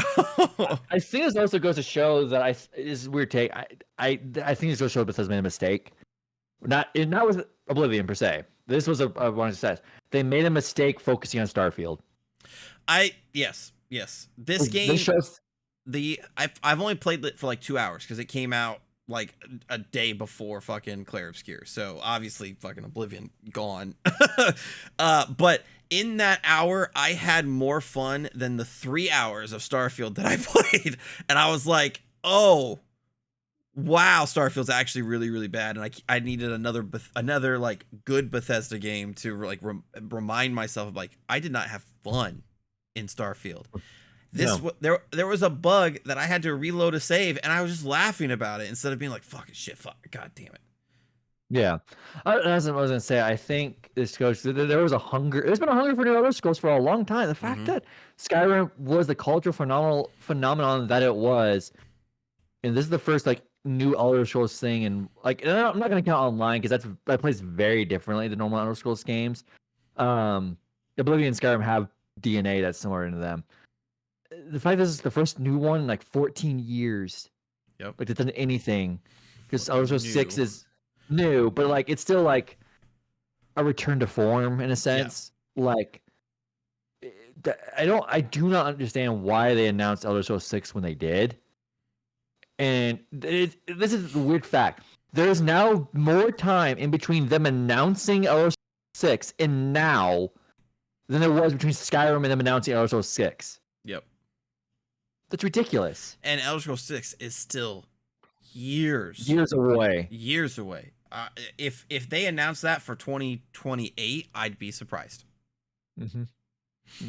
I think this also goes to show that is a weird take. I think this goes to show Bethesda made a mistake. Not with Oblivion per se. This was a one success. They made a mistake focusing on Starfield. yes. This game, This shows. I've only played it for like 2 hours because it came out like a day before fucking Clair Obscur. So obviously fucking Oblivion gone. But in that hour, I had more fun than the 3 hours of Starfield that I played. And I was like, oh, wow, Starfield's actually really, really bad. And I needed another like good Bethesda game to like remind myself of like, I did not have fun in Starfield. No. There was a bug that I had to reload a save, and I was just laughing about it instead of being like, "Fucking shit, fuck, god damn it." Yeah, as I was gonna say, I think this goes. There was a hunger. There's been a hunger for new Elder Scrolls for a long time. The fact Mm-hmm. that Skyrim was the cultural phenomenon that it was, and this is the first like new Elder Scrolls thing, and like and I'm not gonna count online because that plays very differently than normal Elder Scrolls games. Oblivion and Skyrim have DNA that's similar to them. the fact this is the first new one in like 14 years. Yep. Like, it's done anything. Because Elder Scrolls 6 New. is new, but like it's still like a return to form in a sense. Like, I do not understand why they announced Elder Scrolls 6 when they did. And this is the weird fact. There's now more time in between them announcing Elder Scrolls 6 and now than there was between Skyrim and them announcing Elder Scrolls 6. Yep. That's ridiculous. And Elder Scrolls 6 is still years away. Years away. If they announce that for 2028, I'd be surprised. Mm-hmm.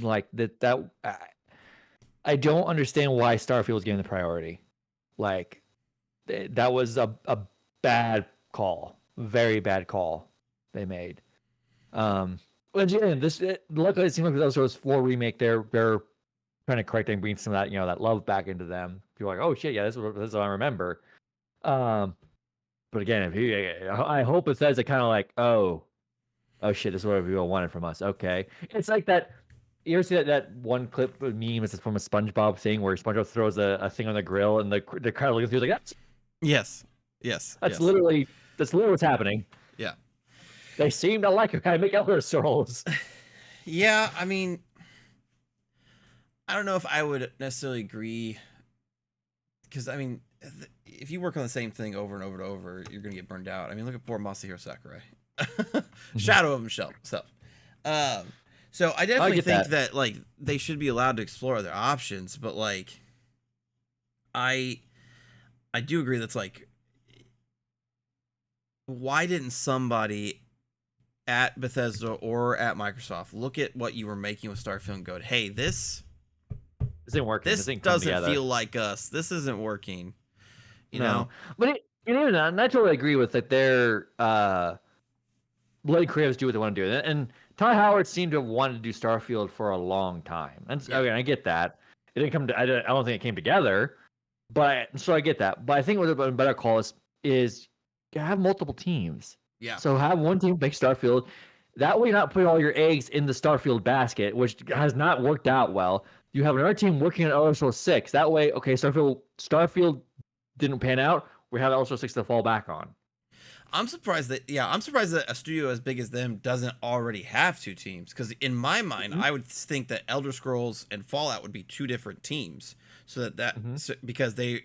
Like that. I don't understand why Starfield is given the priority. Like, that was a bad call, very bad call they made. Luckily it seems like the Elder Scrolls 4 remake, they're trying to correct and bring some of that, that love back into them. People are like, oh shit, yeah, this is what I remember. But again, I hope it says it kind of like, oh shit, this is what people wanted from us. Okay, it's like that. You ever see that one clip of meme? It's from a SpongeBob thing where SpongeBob throws a thing on the grill and the crowd looks through like, that's Yes. literally what's happening. Yeah. They seem to like how I make Elder Scrolls. Yeah, I mean, I don't know if I would necessarily agree, because I mean, if you work on the same thing over and over and over, you're gonna get burned out. I mean, look at poor Masahiro Sakurai, Shadow of himself. So I definitely think that like they should be allowed to explore other options, but like, I do agree that's like, why didn't somebody at Bethesda or at Microsoft look at what you were making with Starfield and go, hey, this isn't working. This doesn't feel like us. This isn't working. You know? But even and I totally agree with that. They're letting creatives do what they want to do. And Ty Howard seemed to have wanted to do Starfield for a long time. And okay, I get that. It didn't come to, I don't think it came together. But so I get that. But I think what a better call is have multiple teams. Yeah. So have one team make Starfield. That way you're not putting all your eggs in the Starfield basket, which has not worked out well. You have another team working on Elder Scrolls 6. That way, okay, Starfield didn't pan out. We have Elder Scrolls 6 to fall back on. I'm surprised that a studio as big as them doesn't already have two teams. Because in my mind, I would think that Elder Scrolls and Fallout would be two different teams. Because they,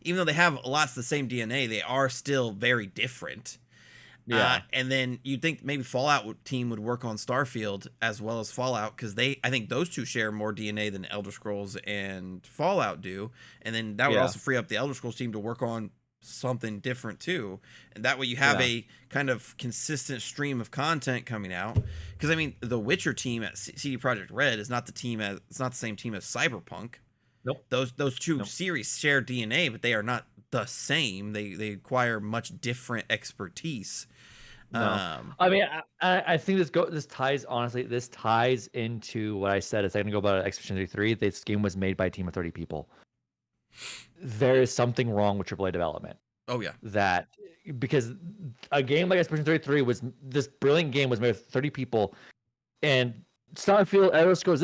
even though they have lots of the same DNA, they are still very different. Yeah. And then you'd think maybe Fallout team would work on Starfield as well as Fallout, because I think those two share more DNA than Elder Scrolls and Fallout do. And then that would also free up the Elder Scrolls team to work on something different too. And that way you have a kind of consistent stream of content coming out. Because I mean, the Witcher team at CD Projekt Red is not the same team as Cyberpunk. Nope. Those two series share DNA, but they are not the same. They acquire much different expertise. No. I mean, I think this ties into what I said a second ago about Expedition 33. This game was made by a team of 30 people. There is something wrong with AAA development. Oh yeah. Because a game like Expedition 33 this brilliant game was made with 30 people, and Starfield, Elder Scrolls.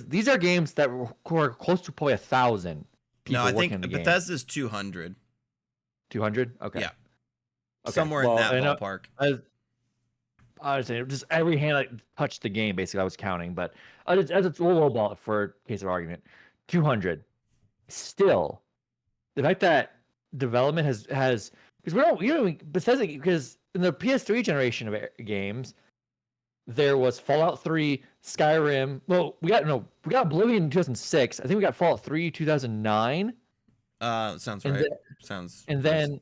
These are games that were close to probably 1,000 people. No, I think Bethesda's 200. 200? Okay. Yeah. Okay. Somewhere in that ballpark. I was saying, just every hand I touched the game, basically, I was counting. But as a low ball for case of argument, 200. Still, the fact that development has because Bethesda, because in the PS3 generation of games, there was Fallout 3, Skyrim. Well, we got Oblivion in 2006. I think we got Fallout 3 2009. Sounds right. And then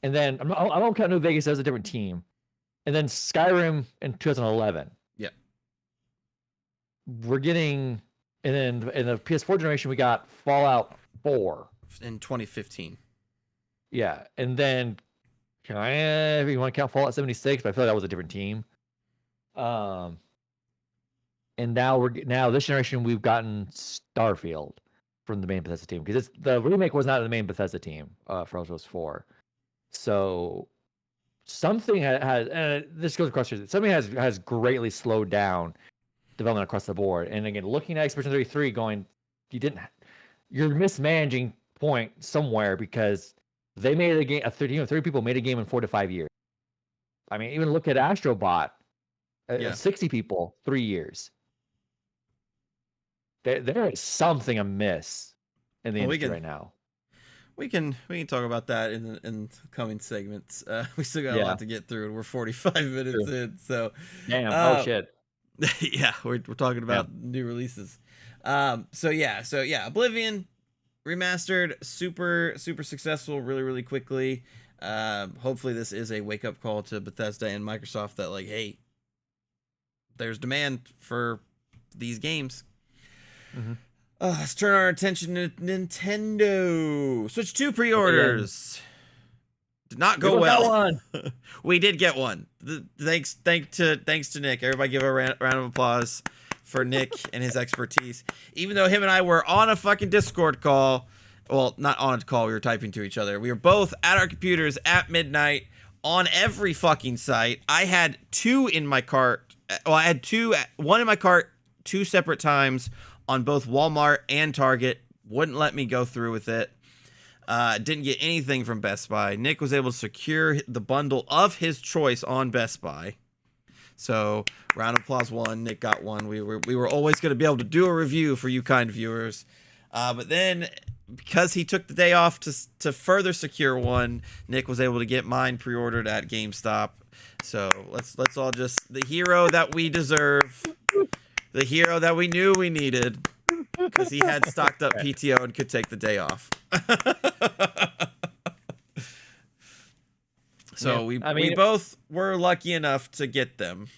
I don't count New Vegas as a different team. And then Skyrim in 2011. Yeah. We're getting, and then in the PS4 generation, we got Fallout 4 in 2015. Yeah, and then if you want to count Fallout 76, but I feel like that was a different team. And now this generation we've gotten Starfield from the main Bethesda team, because the remake was not the main Bethesda team for Elder Scrolls 4. So something has, and this goes across, something has greatly slowed down development across the board. And again, looking at Expedition 33, going, you're mismanaging point somewhere because they made a game. 30 people made a game in 4 to 5 years. I mean, even look at Astrobot. Yeah. 60 people, 3 years. There is something amiss in the industry right now. We can talk about that in the coming segments. We still got a lot to get through, and we're 45 minutes in. So, damn. Oh shit. Yeah, we're talking about new releases. So yeah, Oblivion Remastered, super successful, really quickly. Hopefully this is a wake up call to Bethesda and Microsoft that like, hey, there's demand for these games. Mm-hmm. Let's turn our attention to Nintendo. Switch 2 pre-orders. Did not go well. We did get one. Thanks to Nick. Everybody give a round of applause for Nick and his expertise. Even though him and I were on a fucking Discord call. Well, not on a call. We were typing to each other. We were both at our computers at midnight on every fucking site. I had two in my cart. Well, I had one in my cart 2 separate times on both Walmart and Target. Wouldn't let me go through with it. Didn't get anything from Best Buy. Nick was able to secure the bundle of his choice on Best Buy. So, round of applause one. Nick got one. We were always going to be able to do a review for you kind viewers. But then, because he took the day off to further secure one, Nick was able to get mine pre-ordered at GameStop. So, let's all just... The hero that we deserve... The hero that we knew we needed, because he had stocked up PTO and could take the day off. So we both were lucky enough to get them.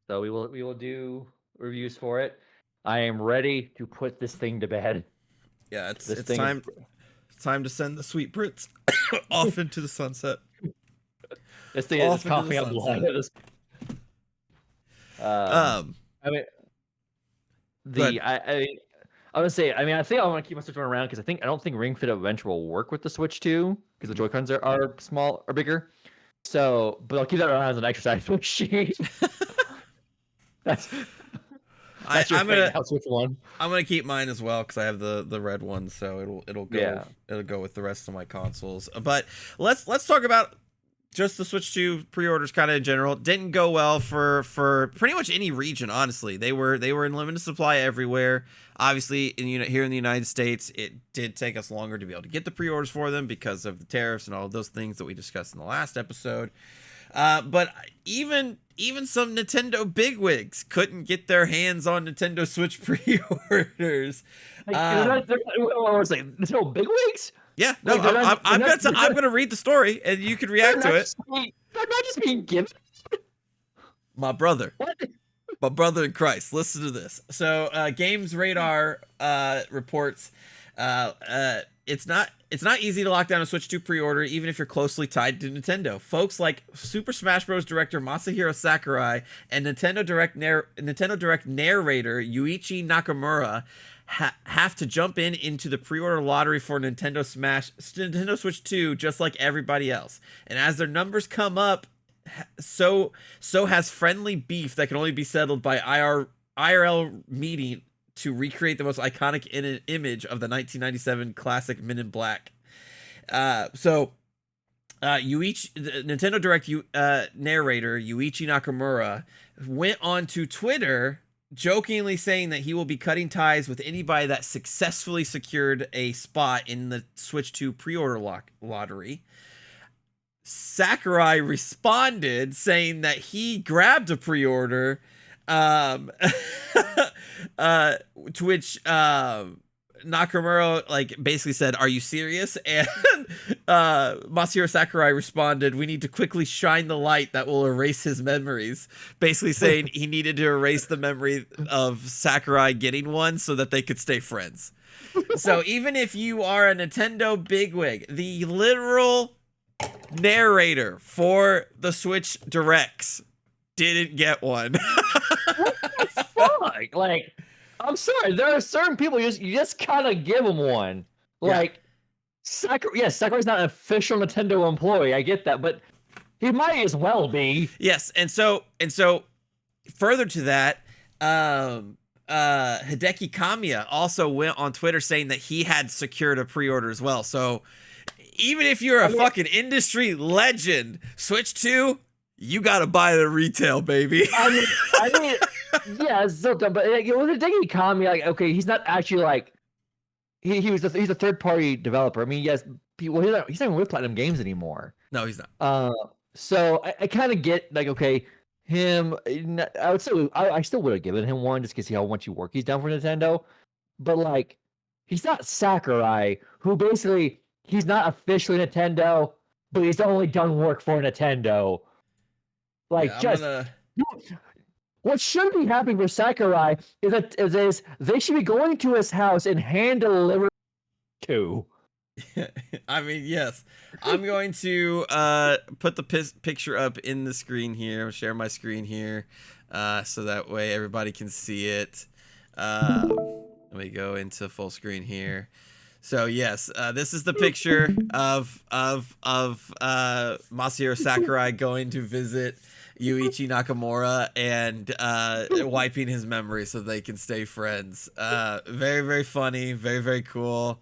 So we will do reviews for it. I am ready to put this thing to bed. Yeah, it's time to send the sweet Brits off into the sunset. This thing is coughing up blood. I would say, I think I want to keep my Switch one around because I don't think Ring Fit Adventure will work with the Switch 2 because the Joy-Cons are small or bigger. So, but I'll keep that around as an exercise machine. I'm gonna keep mine as well because I have the red one, so it'll go with the rest of my consoles. But let's talk about just the Switch 2 pre-orders kind of in general. Didn't go well for pretty much any region, honestly. They were in limited supply everywhere. Obviously, here in the United States, it did take us longer to be able to get the pre-orders for them because of the tariffs and all of those things that we discussed in the last episode. But even some Nintendo bigwigs couldn't get their hands on Nintendo Switch pre-orders. Nintendo bigwigs? Yeah, no, I'm gonna read the story and you can react to it. They're not just being given. My brother. What? My brother in Christ. Listen to this. So, Games Radar reports it's not easy to lock down a Switch 2 pre-order even if you're closely tied to Nintendo. Folks like Super Smash Bros. Director Masahiro Sakurai and Nintendo Direct narrator Yuichi Nakamura have to jump into the pre-order lottery for Nintendo Switch 2 just like everybody else. And as their numbers come up, so has friendly beef that can only be settled by IRL meeting to recreate the most iconic image of the 1997 classic Men in Black. Nintendo Direct narrator Yuichi Nakamura went on to Twitter jokingly saying that he will be cutting ties with anybody that successfully secured a spot in the Switch 2 pre-order lottery. Sakurai responded saying that he grabbed a pre-order, to which Nakamura basically said, "Are you serious?" And Masahiro Sakurai responded, "We need to quickly shine the light that will erase his memories." Basically saying he needed to erase the memory of Sakurai getting one so that they could stay friends. So even if you are a Nintendo bigwig, the literal narrator for the Switch Directs didn't get one. What the fuck? I'm sorry, there are certain people you just kind of give them one. Sakurai's not an official Nintendo employee. I get that, but he might as well be. Yes, and so further to that, Hideki Kamiya also went on Twitter saying that he had secured a pre-order as well. So even if you're a fucking industry legend, Switch 2, you gotta buy the retail, baby. I mean, yeah, it's so dumb. But like, with Hideki Kamiya, like, okay, he's not actually like he's a third party developer. I mean, yes, people he's not even with Platinum Games anymore. No, he's not. So I kind of get like, okay, him. I still would have given him one just to see how much work he's done for Nintendo. But like, he's not Sakurai, who basically he's not officially Nintendo, but he's only done work for Nintendo. Like, yeah, what should be happening for Sakurai is they should be going to his house and hand deliver to. I mean, yes. I'm going to put the picture up in the screen here. Share my screen here, so that way everybody can see it. Let me go into full screen here. So yes, this is the picture of Masahiro Sakurai going to visit Yuichi Nakamura and wiping his memory so they can stay friends. Very, very funny. Very, very cool.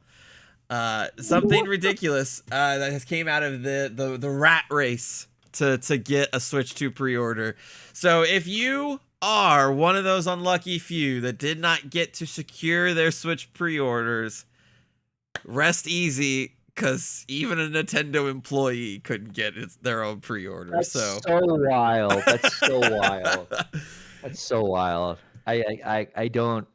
Something ridiculous that has came out of the rat race to get a Switch 2 pre-order. So if you are one of those unlucky few that did not get to secure their Switch pre-orders, rest easy, because even a Nintendo employee couldn't get their own pre-order. That's so wild. That's so wild. That's so wild. I don't.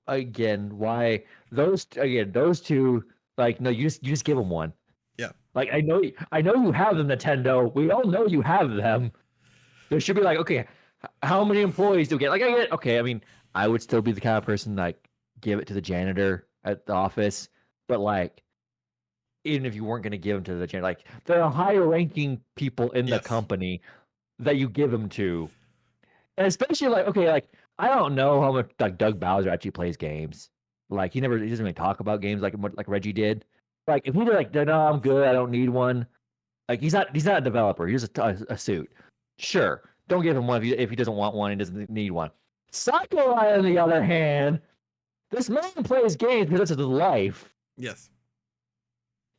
Again, why those two? Like, no, you just give them one. Yeah. Like, I know you have them, Nintendo. We all know you have them. There should be like, okay, how many employees do we get? Like, okay. I mean, I would still be the kind of person like give it to the janitor at the office, but like, even if you weren't going to give them to the janitor, like there are higher ranking people in the company that you give them to, and especially like, okay, like I don't know how much like Doug Bowser actually plays games. Like he doesn't really talk about games like Reggie did. Like if he did like, no, I'm good, I don't need one. Like he's not a developer. He's a suit. Sure, don't give him one if he doesn't want one. He doesn't need one. Sakurai, on the other hand, this man plays games because it's his life. Yes.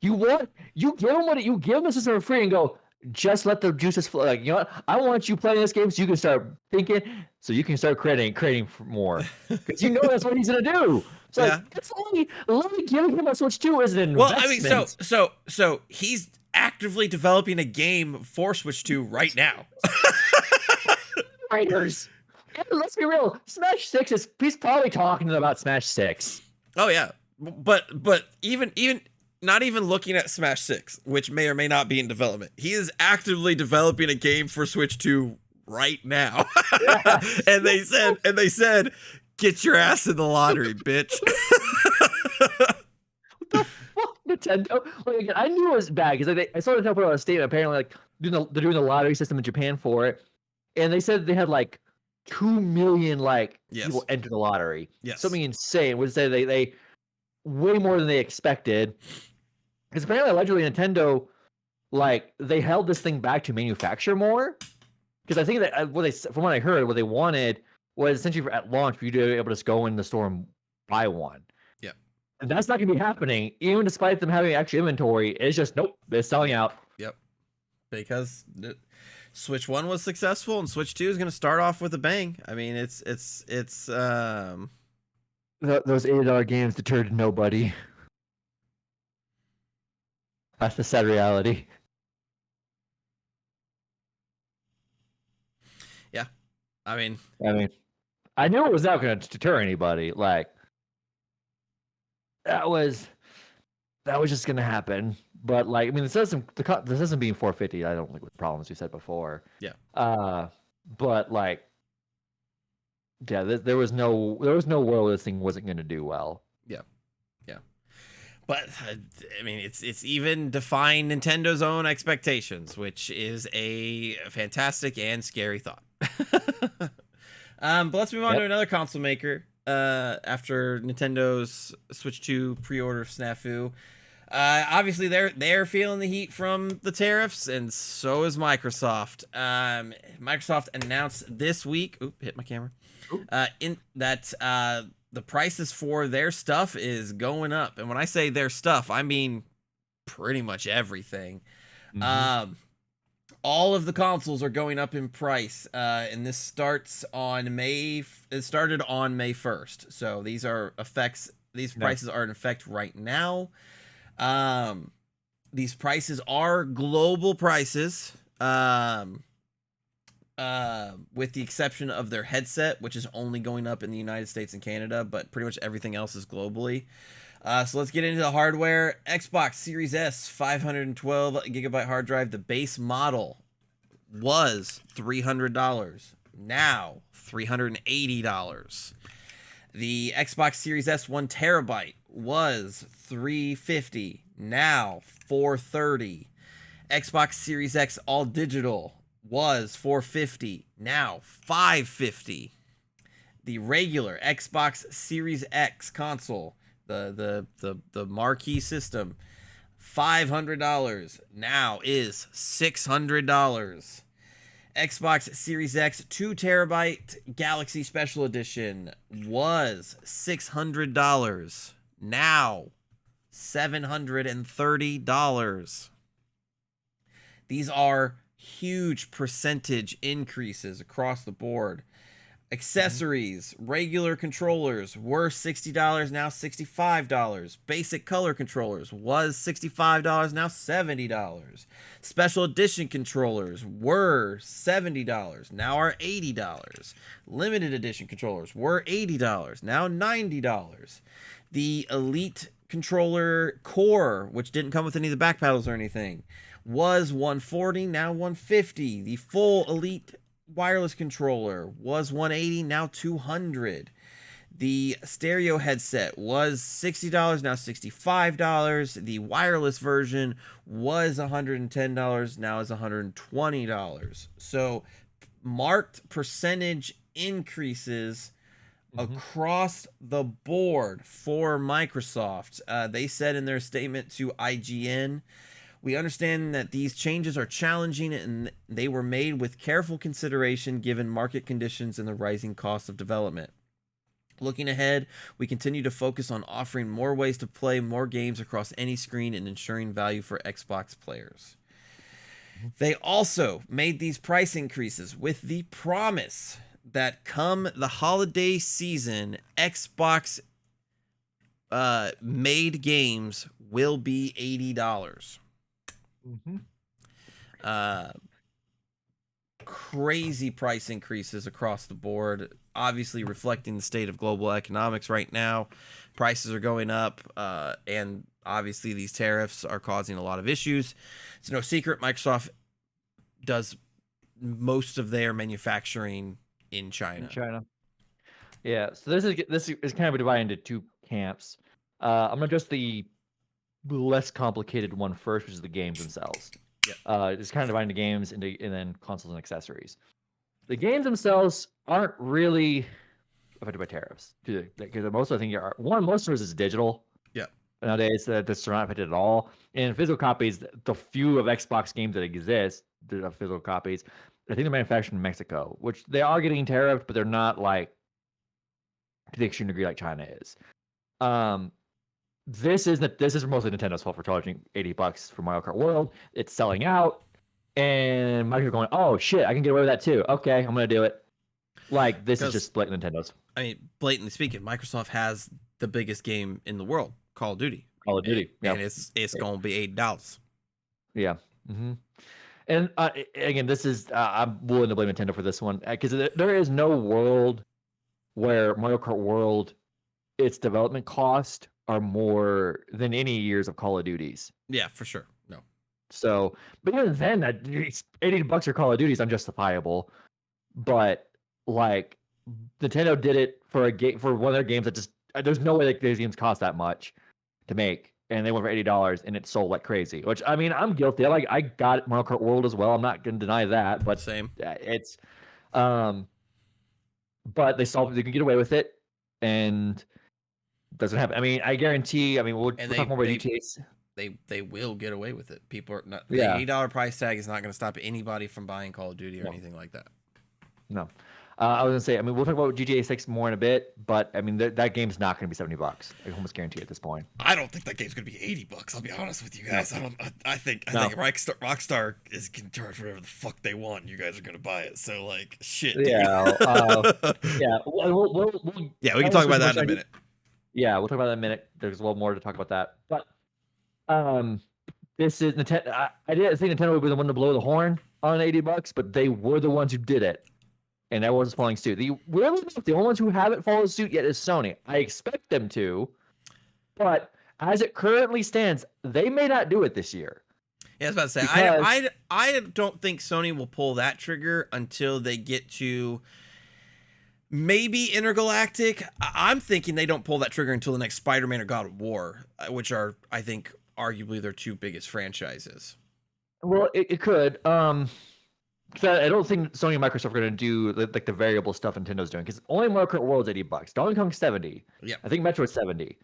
You give him the system for free and go, just let the juices flow. Like, you know what? I want you playing this game so you can start thinking, so you can start creating more. Because you know that's what he's gonna do. So yeah. Like, that's only giving him a Switch 2 is an investment. Well, I mean, so he's actively developing a game for Switch 2 right now. Writers. Yeah, let's be real. Smash 6 he's probably talking about Smash 6. Oh yeah. But even not even looking at Smash 6, which may or may not be in development, he is actively developing a game for Switch 2 right now. Yeah. and they said, get your ass in the lottery, bitch. What the fuck, Nintendo? Like, again, I knew it was bad because I saw Nintendo put out a statement. Apparently, like they're doing the lottery system in Japan for it, and they said they had like 2 million people enter the lottery. Yes, something insane. Would say they way more than they expected. Because apparently, allegedly, Nintendo they held this thing back to manufacture more. Because I think that from what I heard, what they wanted was essentially at launch for you to be able to just go in the store and buy one. Yeah, and that's not going to be happening, even despite them having actual inventory. It's just nope, it's selling out. Yep, because Switch 1 was successful, and Switch 2 is going to start off with a bang. I mean, it's those $80 games deterred nobody. That's the sad reality. Yeah, I mean, I knew it was not going to deter anybody. Like that was just going to happen. But like, I mean, the system being 450, I don't think with problems we said before. Yeah. But like, yeah, there was no world this thing wasn't going to do well. Yeah. But I mean, it's even defying Nintendo's own expectations, which is a fantastic and scary thought. But let's move on to another console maker. After Nintendo's Switch 2 pre-order snafu, obviously they're feeling the heat from the tariffs, and so is Microsoft. Microsoft announced this week. Hit my camera. Ooh. In that the prices for their stuff is going up, and when I say their stuff, I mean pretty much everything. Mm-hmm. Um, all of the consoles are going up in price, and this starts on May. It started on May 1st, so these are effects. These No. prices are in effect right now. Um, these prices are global prices. With the exception of their headset, which is only going up in the United States and Canada, but pretty much everything else is globally. So let's get into the hardware. Xbox Series S 512 gigabyte hard drive. The base model was $300. Now $380. The Xbox Series S 1 terabyte was $350. Now $430. Xbox Series X all digital was $450. Now $550. The regular Xbox Series X console, the marquee system, $500. Now is $600. Xbox Series X 2 terabyte Galaxy Special Edition was $600. Now $730. These are huge percentage increases across the board. Accessories, regular controllers were $60, now $65. Basic color controllers was $65, now $70. Special edition controllers were $70, now are $80. Limited edition controllers were $80, now $90. The Elite controller core, which didn't come with any of the back paddles or anything, was $140, now $150. The full Elite wireless controller was $180, now $200. The stereo headset was $60, now $65. The wireless version was $110, now is $120. So marked percentage increases across the board for Microsoft. They said in their statement to IGN, "We understand that these changes are challenging and they were made with careful consideration given market conditions and the rising cost of development. Looking ahead, we continue to focus on offering more ways to play more games across any screen and ensuring value for Xbox players." They also made these price increases with the promise that come the holiday season, Xbox made games will be $80. Crazy price increases across the board, obviously reflecting the state of global economics right now. Prices are going up, and obviously these tariffs are causing a lot of issues. It's no secret Microsoft does most of their manufacturing in China. In China. Yeah, so this is kind of divided into two camps. I'm gonna address the less complicated one first, which is the games themselves. It's kind of divided into games and then consoles and accessories. The games themselves aren't really affected by tariffs because most of the things are most of it is digital. Yeah. Nowadays, that's not affected at all. And physical copies, the few of Xbox games that exist, the physical copies, I think they're manufactured in Mexico, which they are getting tariffed, but they're not like to the extreme degree like China is. This is mostly Nintendo's fault for charging $80 for Mario Kart World. It's selling out, and Microsoft going, "Oh shit, I can get away with that too. Okay, I'm gonna do it." Like this is just blatant Nintendo's. I mean, blatantly speaking, Microsoft has the biggest game in the world, Call of Duty. Call of Duty, and it's gonna be $80. Yeah. And again, this is I'm willing to blame Nintendo for this one because there is no world where Mario Kart World, its development cost are more than any years of Call of Duties. Yeah, for sure. No. So, but even then, $80 for Call of Duty is unjustifiable. But like, Nintendo did it for one of their games that just there's no way that these games cost that much to make, and they went for $80 and it sold like crazy. Which I mean, I'm guilty. I got Mario Kart World as well. I'm not gonna deny that, but same. It's, but they can get away with it, and doesn't happen. I mean, I guarantee. I mean, we'll talk more about UTAs. They will get away with it. People are not. Yeah. The $80 price tag is not going to stop anybody from buying Call of Duty or anything like that. No. I was gonna say, I mean, we'll talk about GTA 6 more in a bit, but I mean, that game's not gonna be $70. I can almost guarantee at this point. I don't think that game's gonna be $80. I'll be honest with you guys. No. I think No. Rockstar is can charge whatever the fuck they want. And you guys are gonna buy it. So like, shit. Yeah. Yeah. Yeah, we can talk about that in a minute. Yeah, we'll talk about that in a minute. There's a little more to talk about that, but this is Nintendo. I didn't think Nintendo would be the one to blow the horn on $80, but they were the ones who did it, and everyone's following suit. The only ones who haven't followed suit yet is Sony. I expect them to, but as it currently stands, they may not do it this year. Yeah, I was about to say, because I don't think Sony will pull that trigger until they get to maybe Intergalactic. I'm thinking they don't pull that trigger until the next Spider-Man or God of War, which are, I think, arguably their two biggest franchises. Well, it could. I don't think Sony and Microsoft are going to do like the variable stuff Nintendo's doing, because only Mario Kart World's $80, Donkey Kong's $70. Yeah, I think Metroid's $70.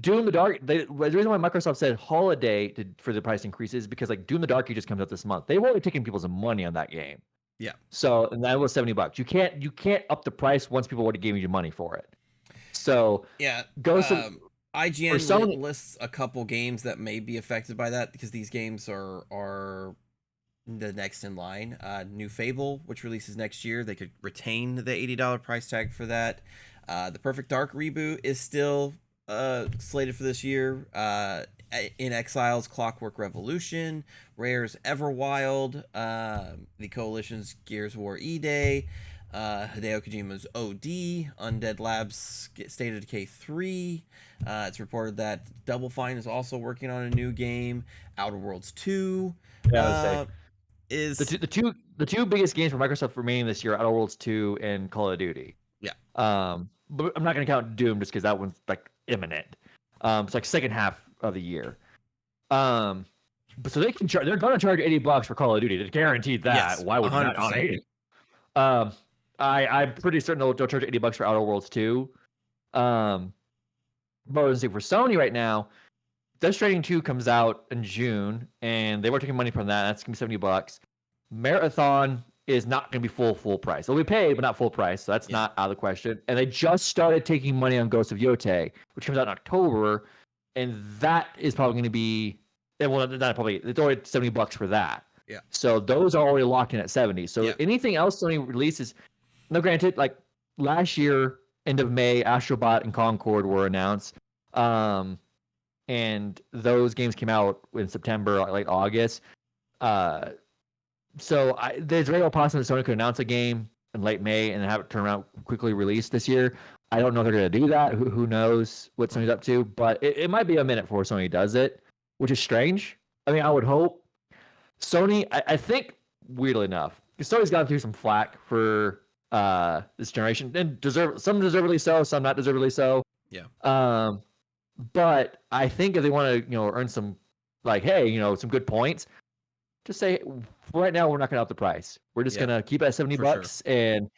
Doom the Dark. The reason why Microsoft said holiday for the price increases is because like Doom the Dark just comes out this month. They've already taken people's money on that game. Yeah. So, and that was $70. You can't up the price once people already gave you money for it. So yeah, IGN lists a couple games that may be affected by that, because these games are the next in line. New Fable, which releases next year, they could retain the $80 price tag for that. The Perfect Dark reboot is still slated for this year. In Exile's Clockwork Revolution, Rare's Everwild, the Coalition's Gears of War E-Day, Hideo Kojima's OD, Undead Labs' State of Decay 3. It's reported that Double Fine is also working on a new game. Outer Worlds 2. Yeah, is the two biggest games for Microsoft remaining this year: Outer Worlds 2 and Call of Duty. Yeah. But I'm not going to count Doom just because that one's like imminent. It's like second half of the year. But so they're going to charge $80 for Call of Duty. They're guaranteed that. Yes, why would not on 80? I'm pretty certain they'll charge $80 for Outer Worlds 2. But let's see, for Sony right now, Death Stranding 2 comes out in June, and they were taking money from that. That's gonna be $70. Marathon is not gonna be full price. They'll be paid, but not full price. So that's not out of the question. And they just started taking money on Ghost of Yotei, which comes out in October, and that is probably gonna be, well, not probably. It's already $70 for that. Yeah. So those are already locked in at 70. So anything else Sony releases, now granted, like last year, end of May, Astrobot and Concord were announced. And those games came out in September, like August. So there's very well possible that Sony could announce a game in late May and have it turn around quickly released this year. I don't know if they're going to do that. Who knows what Sony's up to? But it might be a minute before Sony does it, which is strange. I mean, I would hope. Sony, I think, weirdly enough, because Sony's gone through some flack for this generation, and some deservedly so, some not deservedly so. Yeah. But I think if they want to, earn some, like, hey, some good points, just say right now we're not going to up the price. We're just going to keep it at $70, and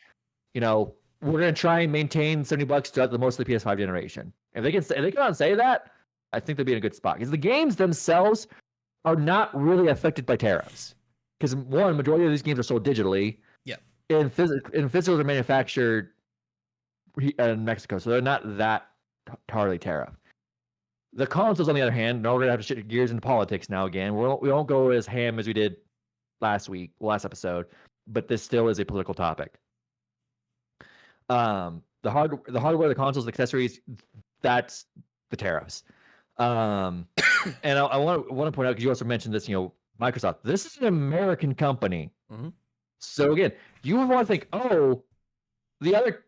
we're going to try and maintain $70 throughout the most of the PS5 generation. If they can out and say that, I think they'll be in a good spot, because the games themselves are not really affected by tariffs, because one, majority of these games are sold digitally. Yeah. And physicals are manufactured in Mexico, so they're not that hardly tariff. The consoles, on the other hand, we're gonna have to shift gears into politics now again. We won't go as ham as we did last episode, but this still is a political topic. The hardware, the consoles, the accessories, that's the tariffs. And I want to point out, because you also mentioned this, Microsoft. This is an American company. Mm-hmm. So again, you would want to think, oh, the other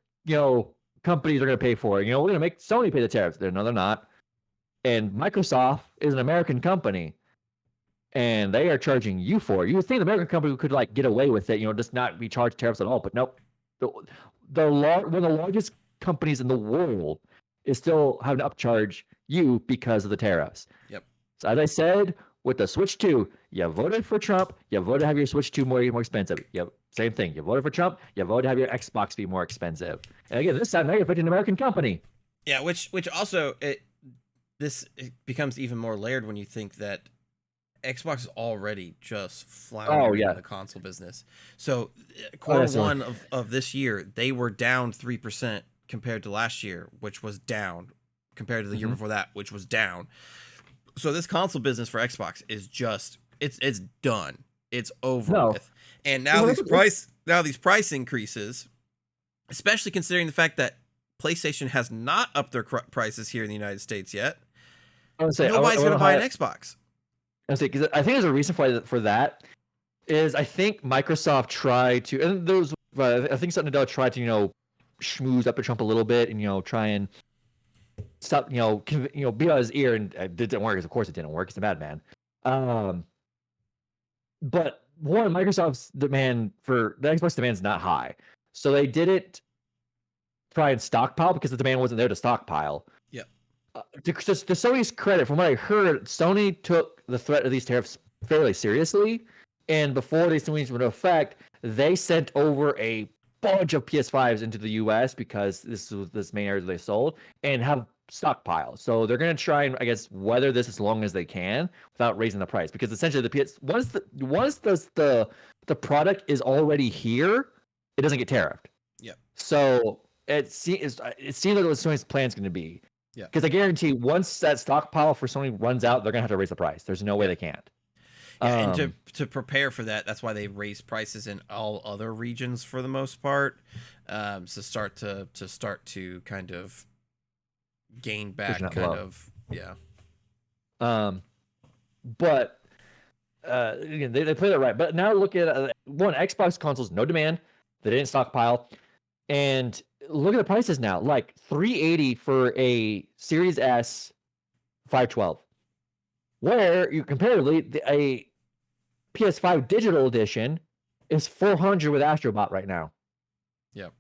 companies are going to pay for it. We're going to make Sony pay the tariffs. No, they're not. And Microsoft is an American company, and they are charging you for it. You would think the American company could get away with it, just not be charged tariffs at all. But nope. One of the largest companies in the world is still having to upcharge you because of the tariffs. Yep. So as I said, with the Switch 2, you voted for Trump. You voted to have your Switch 2 more expensive. Yep. Same thing. You voted for Trump. You voted to have your Xbox be more expensive. And again, this time now you're affecting an American company. Yeah, which also it becomes even more layered when you think that Xbox is already just Oh floundering in yeah. the console business. So Oh, quarter that's the only. one of this year, they were down 3% compared to last year, which was down compared to the year Mhm. before that, which was down. So this console business for Xbox is just it's done. It's over No. with. And now Well, these price increases, especially considering the fact that PlayStation has not upped their prices here in the United States yet. I would say I Nobody's going want to to buy an highlight. Xbox. I say because I think there's a reason for that is I think Microsoft tried to, and those I think Nintendo tried to schmooze up a Trump a little bit and try and stop be on his ear, and it didn't work. Of course it didn't work. He's a madman. Um, but one, Microsoft's demand for the Xbox demand is not high, so they didn't try and stockpile because the demand wasn't there to stockpile. Yep. To Sony's credit, from what I heard, Sony took the threat of these tariffs fairly seriously, and before these things went into effect, they sent over a bunch of PS5s into the U.S. because this was this main area they sold, and have stockpiles. So they're going to try and, I guess, weather this as long as they can without raising the price, because essentially the PS once the product is already here, it doesn't get tariffed. Yep. So it seems like what Sony's plan is going to be. Yeah. Because I guarantee once that stockpile for Sony runs out, they're going to have to raise the price. There's no way they can't. Yeah, and to prepare for that, that's why they raised prices in all other regions for the most part, to start to kind of gain Pushing back, that kind low. of, yeah. But again, they play that right. But now look at one, Xbox consoles, no demand. They didn't stockpile. And look at the prices now, like $380 for a Series S 512. Where you comparatively, a PS5 digital edition is $400 with Astrobot right now. Yep.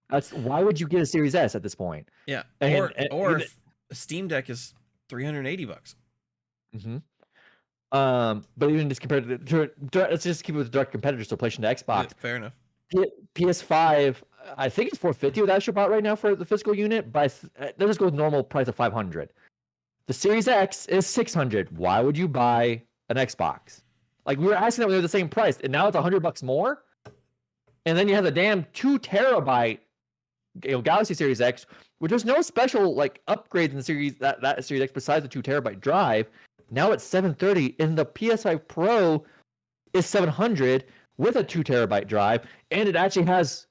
That's why would you get a Series S at this point? Yeah. And Or if a Steam Deck is $380. mm-hmm. But even just compared to let's just keep it with direct competitors, so PlayStation to Xbox. Yeah, fair enough. PS5, I think it's $450 with Astrobot right now for the physical unit, but let's just go with normal price of $500. The Series X is $600. Why would you buy an Xbox? Like, we were asking that when they're the same price, and now it's $100 more. And then you have the damn 2 terabyte, Galaxy Series X, which there's no special like upgrades in the series that Series X besides the 2 terabyte drive. Now it's $730, and the PS5 Pro is $700 with a 2 terabyte drive, and it actually has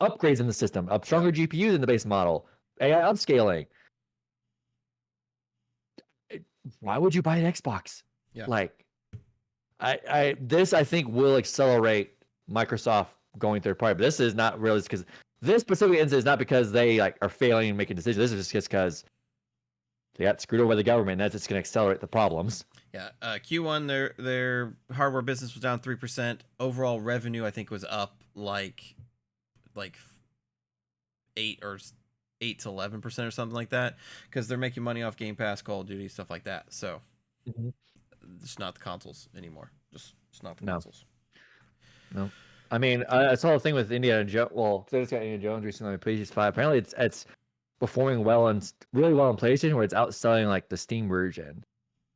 upgrades in the system, a stronger GPU than the base model, AI upscaling. Why would you buy an Xbox? Yeah. Like, this I think will accelerate Microsoft going third party, but this is not really because this specific instance is not because they like are failing in making decisions. This is just because they got screwed over by the government. That's just going to accelerate the problems. Yeah. Q1, their hardware business was down 3%. Overall revenue, I think, was up like 8 to 11% or something like that, because they're making money off Game Pass, Call of Duty, stuff like that. So it's not the consoles anymore. Just it's not the consoles. No. I mean, I saw the thing with Indiana Jones. Well, they just got Indiana Jones recently on PS5. Apparently, it's performing well and really well on PlayStation, where it's outselling like the Steam version.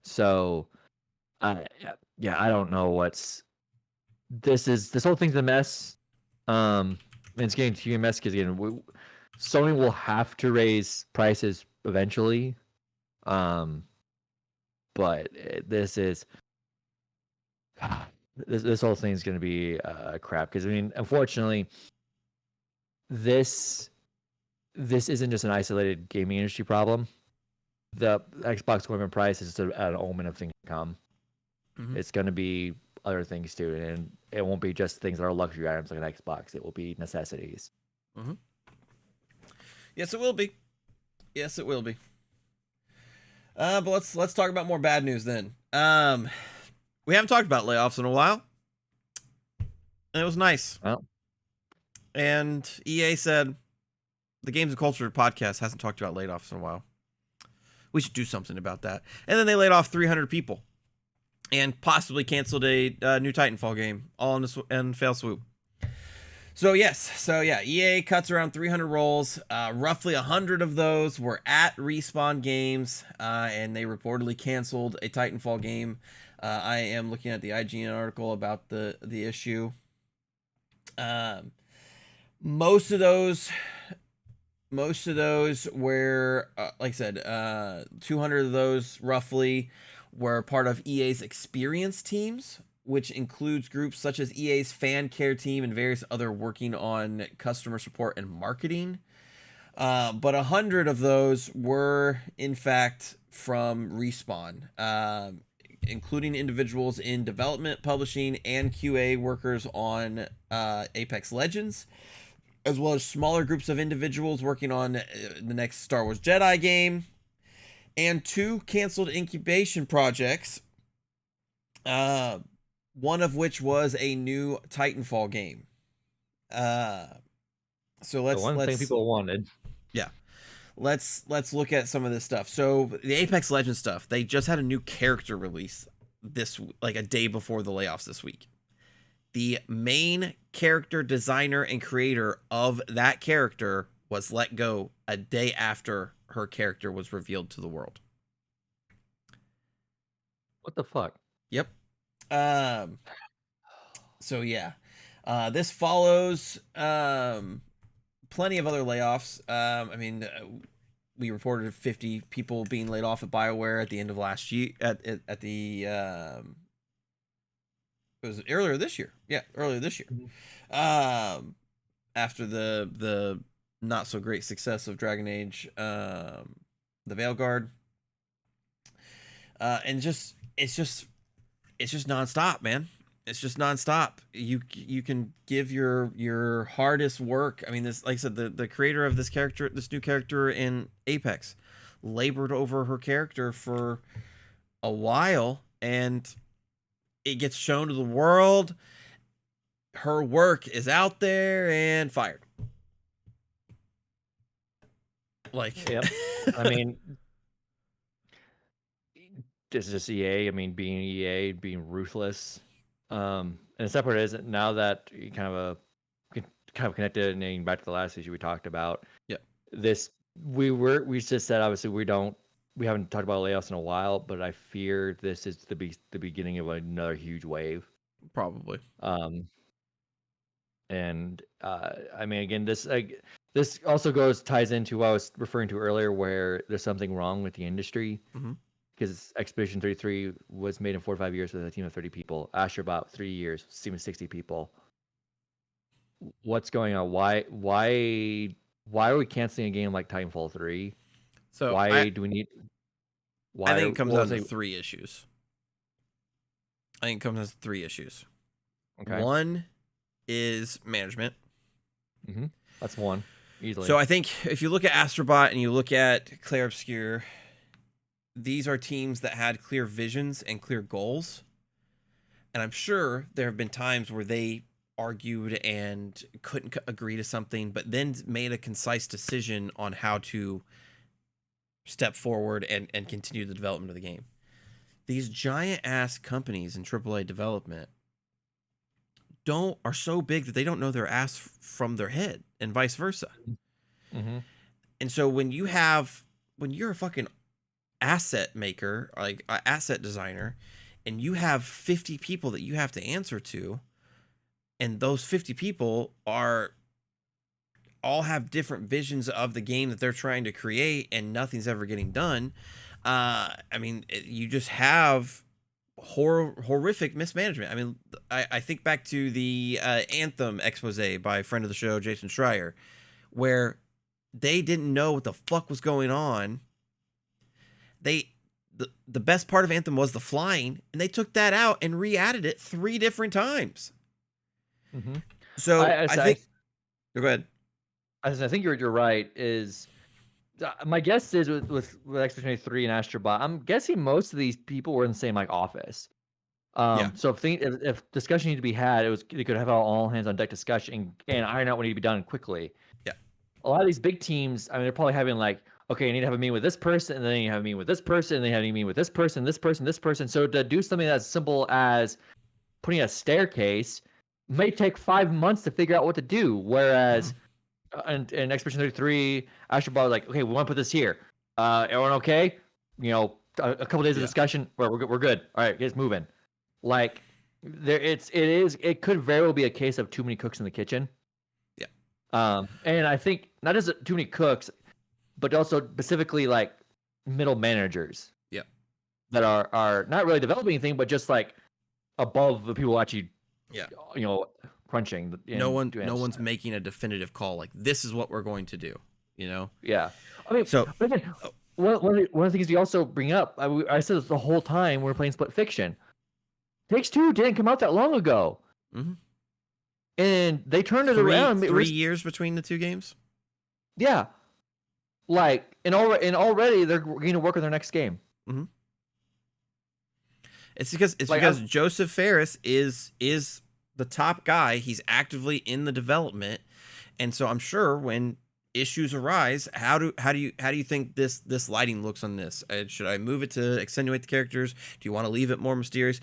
So, yeah, I don't know what's this whole thing's a mess. And it's getting to be a mess because again, Sony will have to raise prices eventually. But this is. This whole thing is going to be crap because I mean, unfortunately, this isn't just an isolated gaming industry problem. The Xbox going up price is just an omen of things to come. Mm-hmm. It's going to be other things too, and it won't be just things that are luxury items like an Xbox. It will be necessities. Mm-hmm. Yes, it will be. Yes, it will be. But let's talk about more bad news then. We haven't talked about layoffs in a while, and it was nice. Well, and EA said the Games and Culture podcast hasn't talked about layoffs in a while. We should do something about that. And then they laid off 300 people, and possibly canceled a new Titanfall game all in fail swoop. EA cuts around 300 roles. Roughly 100 of those were at Respawn Games, and they reportedly canceled a Titanfall game. I am looking at the IGN article about the issue. Um, most of those were, like I said, 200 of those roughly were part of EA's experience teams, which includes groups such as EA's fan care team and various other working on customer support and marketing. But 100 of those were, in fact, from Respawn, including individuals in development, publishing, and QA workers on Apex Legends, as well as smaller groups of individuals working on the next Star Wars Jedi game, and 2 canceled incubation projects, one of which was a new Titanfall game. So The one thing people wanted. Yeah. Let's look at some of this stuff. So the Apex Legends stuff, they just had a new character release a day before the layoffs this week. The main character designer and creator of that character was let go a day after her character was revealed to the world. What the fuck? Yep. This follows plenty of other layoffs. We reported 50 people being laid off at BioWare at the end of last year. It was earlier this year. Yeah, earlier this year. Mm-hmm. After the not so great success of Dragon Age, the Veilguard, and it's just nonstop, man. It's just nonstop. You can give your hardest work. I mean, this, like I said, the creator of this new character in Apex, labored over her character for a while, and it gets shown to the world. Her work is out there and fired. Yep. I mean, this is just EA. I mean, being EA, being ruthless. And separate is now that you kind of connected and back to the last issue we talked about. Yeah. We just said obviously we haven't talked about layoffs in a while, but I fear this is the beginning of another huge wave. Probably. And I mean, again, this also ties into what I was referring to earlier, where there's something wrong with the industry. Mm-hmm. Because Expedition 33 was made in 4 to 5 years with a team of 30 people. Astrobot, 3 years, team of 60 people. What's going on? Why are we canceling a game like Titanfall 3? So why do we need? I think it comes down to 3 issues. Okay. One is management. Mm-hmm. That's one, easily. So I think if you look at Astrobot and you look at Clair Obscur, these are teams that had clear visions and clear goals. And I'm sure there have been times where they argued and couldn't agree to something, but then made a concise decision on how to step forward and continue the development of the game. These giant ass companies in AAA development are so big that they don't know their ass from their head, and vice versa. Mm-hmm. And so when you're a fucking asset maker, like an asset designer, and you have 50 people that you have to answer to, and those 50 people all have different visions of the game that they're trying to create, and nothing's ever getting done. You just have horrific mismanagement. I mean, I think back to the Anthem expose by friend of the show Jason Schreier, where they didn't know what the fuck was going on. The best part of Anthem was the flying, and they took that out and re-added it 3 different times. Mm-hmm. So I think. Go ahead. I think you're right. My guess is with Expedition 3 and Astrobot, I'm guessing most of these people were in the same office. So if discussion needed to be had, they could have all hands on deck discussion and iron out what needed to be done quickly. Yeah. A lot of these big teams, I mean, they're probably having okay, I need to have a meeting with this person, and then you have a meeting with this person, and then you have a meeting with this person, this person, this person. So to do something as simple as putting a staircase, may take 5 months to figure out what to do. Whereas in Expedition 33, Astro Ball was like, okay, we want to put this here. Everyone okay? You know, a couple days of discussion, we're good. All right, get moving. Like it could very well be a case of too many cooks in the kitchen. Yeah. And I think not just too many cooks, but also specifically like middle managers. Yeah. That are not really developing anything, but just like above the people actually. Yeah. You know, crunching. No one's making a definitive call like this is what we're going to do. You know. Yeah. I mean, so but again, one of the things you also bring up, I said this the whole time we're playing Split Fiction. Takes-Two didn't come out that long ago. Mm-hmm. And they turned it around. 3 years between the two games? Yeah. Like, and already they're going to work on their next game. Mm-hmm. It's because Joseph Fares is the top guy. He's actively in the development. And so I'm sure when issues arise, how do you think this lighting looks on this? Should I move it to accentuate the characters? Do you want to leave it more mysterious?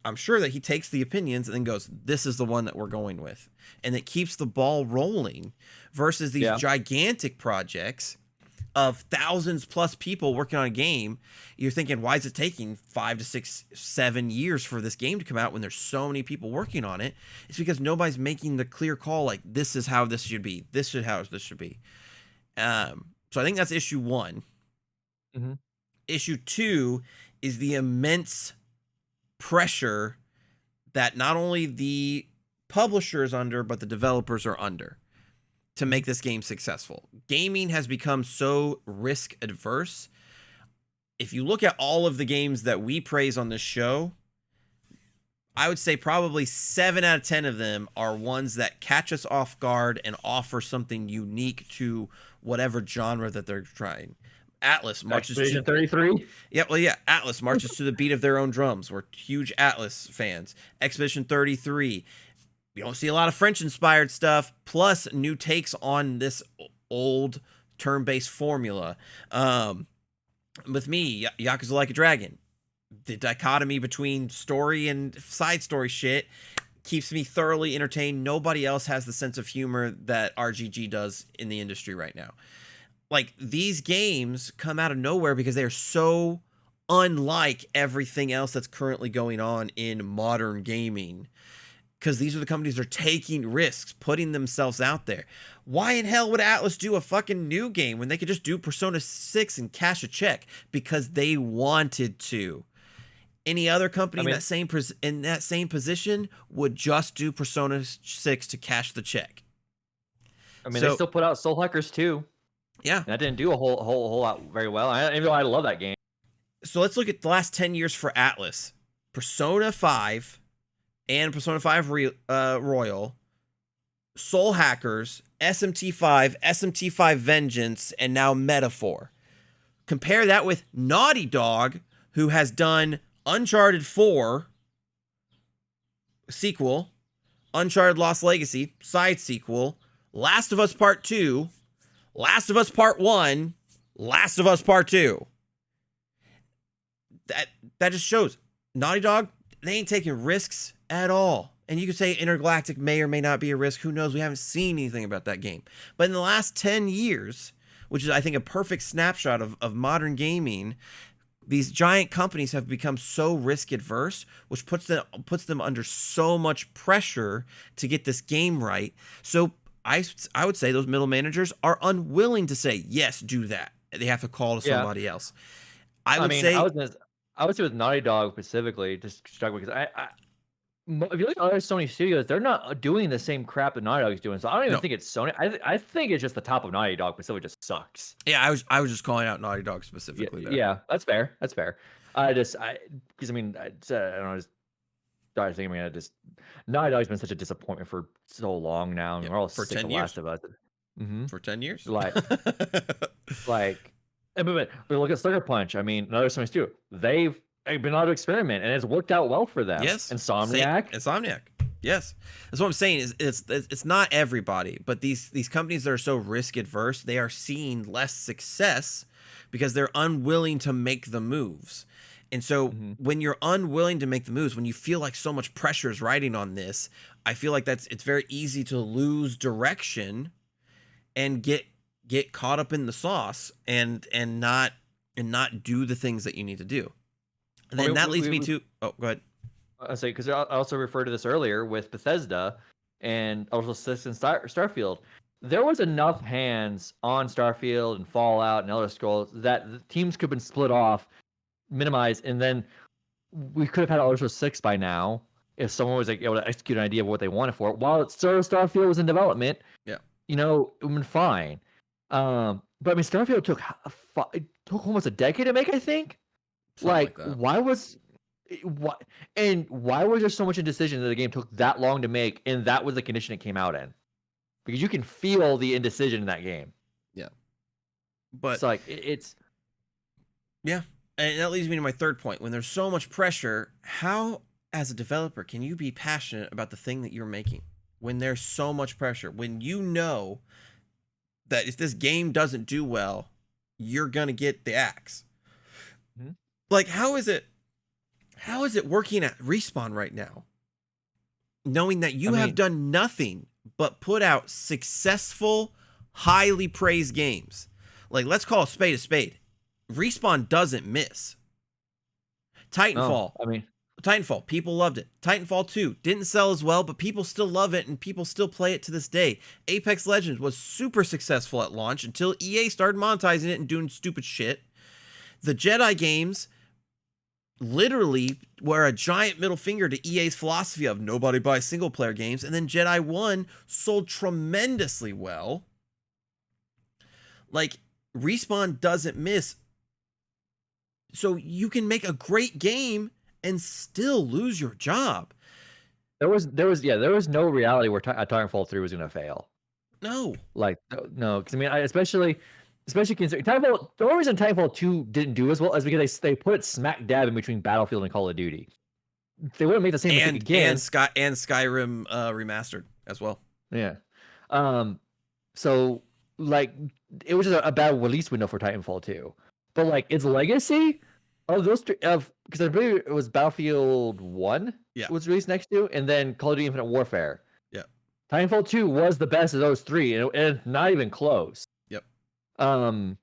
I'm sure that he takes the opinions and then goes, this is the one that we're going with. And it keeps the ball rolling versus these gigantic projects of thousands plus people working on a game. You're thinking, why is it taking 5 to 6, 7 years for this game to come out when there's so many people working on it? It's because nobody's making the clear call like, this is how this should be. This is how this should be. So I think that's issue 1. Mm-hmm. Issue 2 is the immense pressure that not only the publisher is under, but the developers are under to make this game successful. Gaming has become so risk adverse. If you look at all of the games that we praise on this show, I would say probably 7 out of 10 of them are ones that catch us off guard and offer something unique to whatever genre that they're trying. Atlas marches to 33. Yeah, well, yeah. Atlas marches to the beat of their own drums. We're huge Atlas fans. Expedition 33. We don't see a lot of French-inspired stuff, plus new takes on this old turn-based formula. With me, Yakuza Like a Dragon. The dichotomy between story and side story shit keeps me thoroughly entertained. Nobody else has the sense of humor that RGG does in the industry right now. Like, these games come out of nowhere because they are so unlike everything else that's currently going on in modern gaming. Because these are the companies that are taking risks, putting themselves out there. Why in hell would Atlas do a fucking new game when they could just do Persona 6 and cash a check? Because they wanted to. Any other company in that same position would just do Persona 6 to cash the check. I mean, they still put out Soul Hackers 2. Yeah, and that didn't do a whole lot very well. Even though I love that game. So let's look at the last 10 years for Atlas. Persona 5 and Persona 5 Royal, Soul Hackers, SMT5, SMT5 Vengeance, and now Metaphor. Compare that with Naughty Dog, who has done Uncharted 4 sequel, Uncharted Lost Legacy side sequel, Last of Us Part 2, Last of Us Part 1, Last of Us Part 2. That just shows Naughty Dog, they ain't taking risks at all. And you could say Intergalactic may or may not be a risk. Who knows? We haven't seen anything about that game. But in the last 10 years, which is, I think, a perfect snapshot of modern gaming, these giant companies have become so risk adverse, which puts them under so much pressure to get this game right. So I would say those middle managers are unwilling to say, yes, do that. They have to call to somebody else. I would say with Naughty Dog specifically, just struggling because if you look at other Sony studios, they're not doing the same crap that Naughty Dog is doing. So I don't even think it's Sony. I think it's just the top of Naughty Dog, but just sucks. Yeah, I was just calling out Naughty Dog specifically. Yeah, that's fair. That's fair. I don't know. Naughty Dog's been such a disappointment for so long now. And we're all for sick 10 of years. Last of Us. Mm-hmm. For 10 years. But look at Sucker Punch. I mean, another Sony studio. They've been able to experiment, and it's worked out well for them. Yes. Insomniac. Yes. That's what I'm saying. Is it's not everybody, but these companies that are so risk adverse, they are seeing less success because they're unwilling to make the moves. And so Mhm. when you're unwilling to make the moves, when you feel like so much pressure is riding on this, I feel like it's very easy to lose direction and get caught up in the sauce and not do the things that you need to do. And I then mean, that leads me to go ahead. I say because I also referred to this earlier with Bethesda and also 6 and Starfield. There was enough hands on Starfield and Fallout and Elder Scrolls that the teams could have been split off, minimized, and then we could have had Elder Scrolls 6 by now if someone was like able to execute an idea of what they wanted for it. While it's still Starfield was in development, Yeah. you know, it would have been fine. But I mean, Starfield it took almost a decade to make, I think. Something like Like, that. why was there so much indecision that the game took that long to make, and that was the condition it came out in? Because you can feel the indecision in that game. Yeah. But It's like it's yeah. And that leads me to my third point. When there's so much pressure, how as a developer can you be passionate about the thing that you're making? When there's so much pressure, when you know that if this game doesn't do well, you're going to get the axe. Mhm. Like how is it working at Respawn right now? Knowing that you have done nothing but put out successful, highly praised games. Like, let's call a spade. Respawn doesn't miss. Titanfall. Titanfall, people loved it. Titanfall 2 didn't sell as well, but people still love it and people still play it to this day. Apex Legends was super successful at launch until EA started monetizing it and doing stupid shit. The Jedi games literally were a giant middle finger to EA's philosophy of nobody buys single player games, and then Jedi 1 sold tremendously well. Like, Respawn doesn't miss. So you can make a great game and still lose your job. There was no reality where Titanfall 3 was going to fail. No. Like no, because I mean, especially considering Titanfall. The only reason Titanfall 2 didn't do as well is because they put it smack dab in between Battlefield and Call of Duty. They wouldn't make the same mistake again. And Skyrim remastered as well. Yeah. So like it was just a bad release window for Titanfall 2. But like its legacy of those three, because I believe it was Battlefield 1 was released next to, and then Call of Duty Infinite Warfare. Yeah. Titanfall 2 was the best of those three, and not even close. Yep. I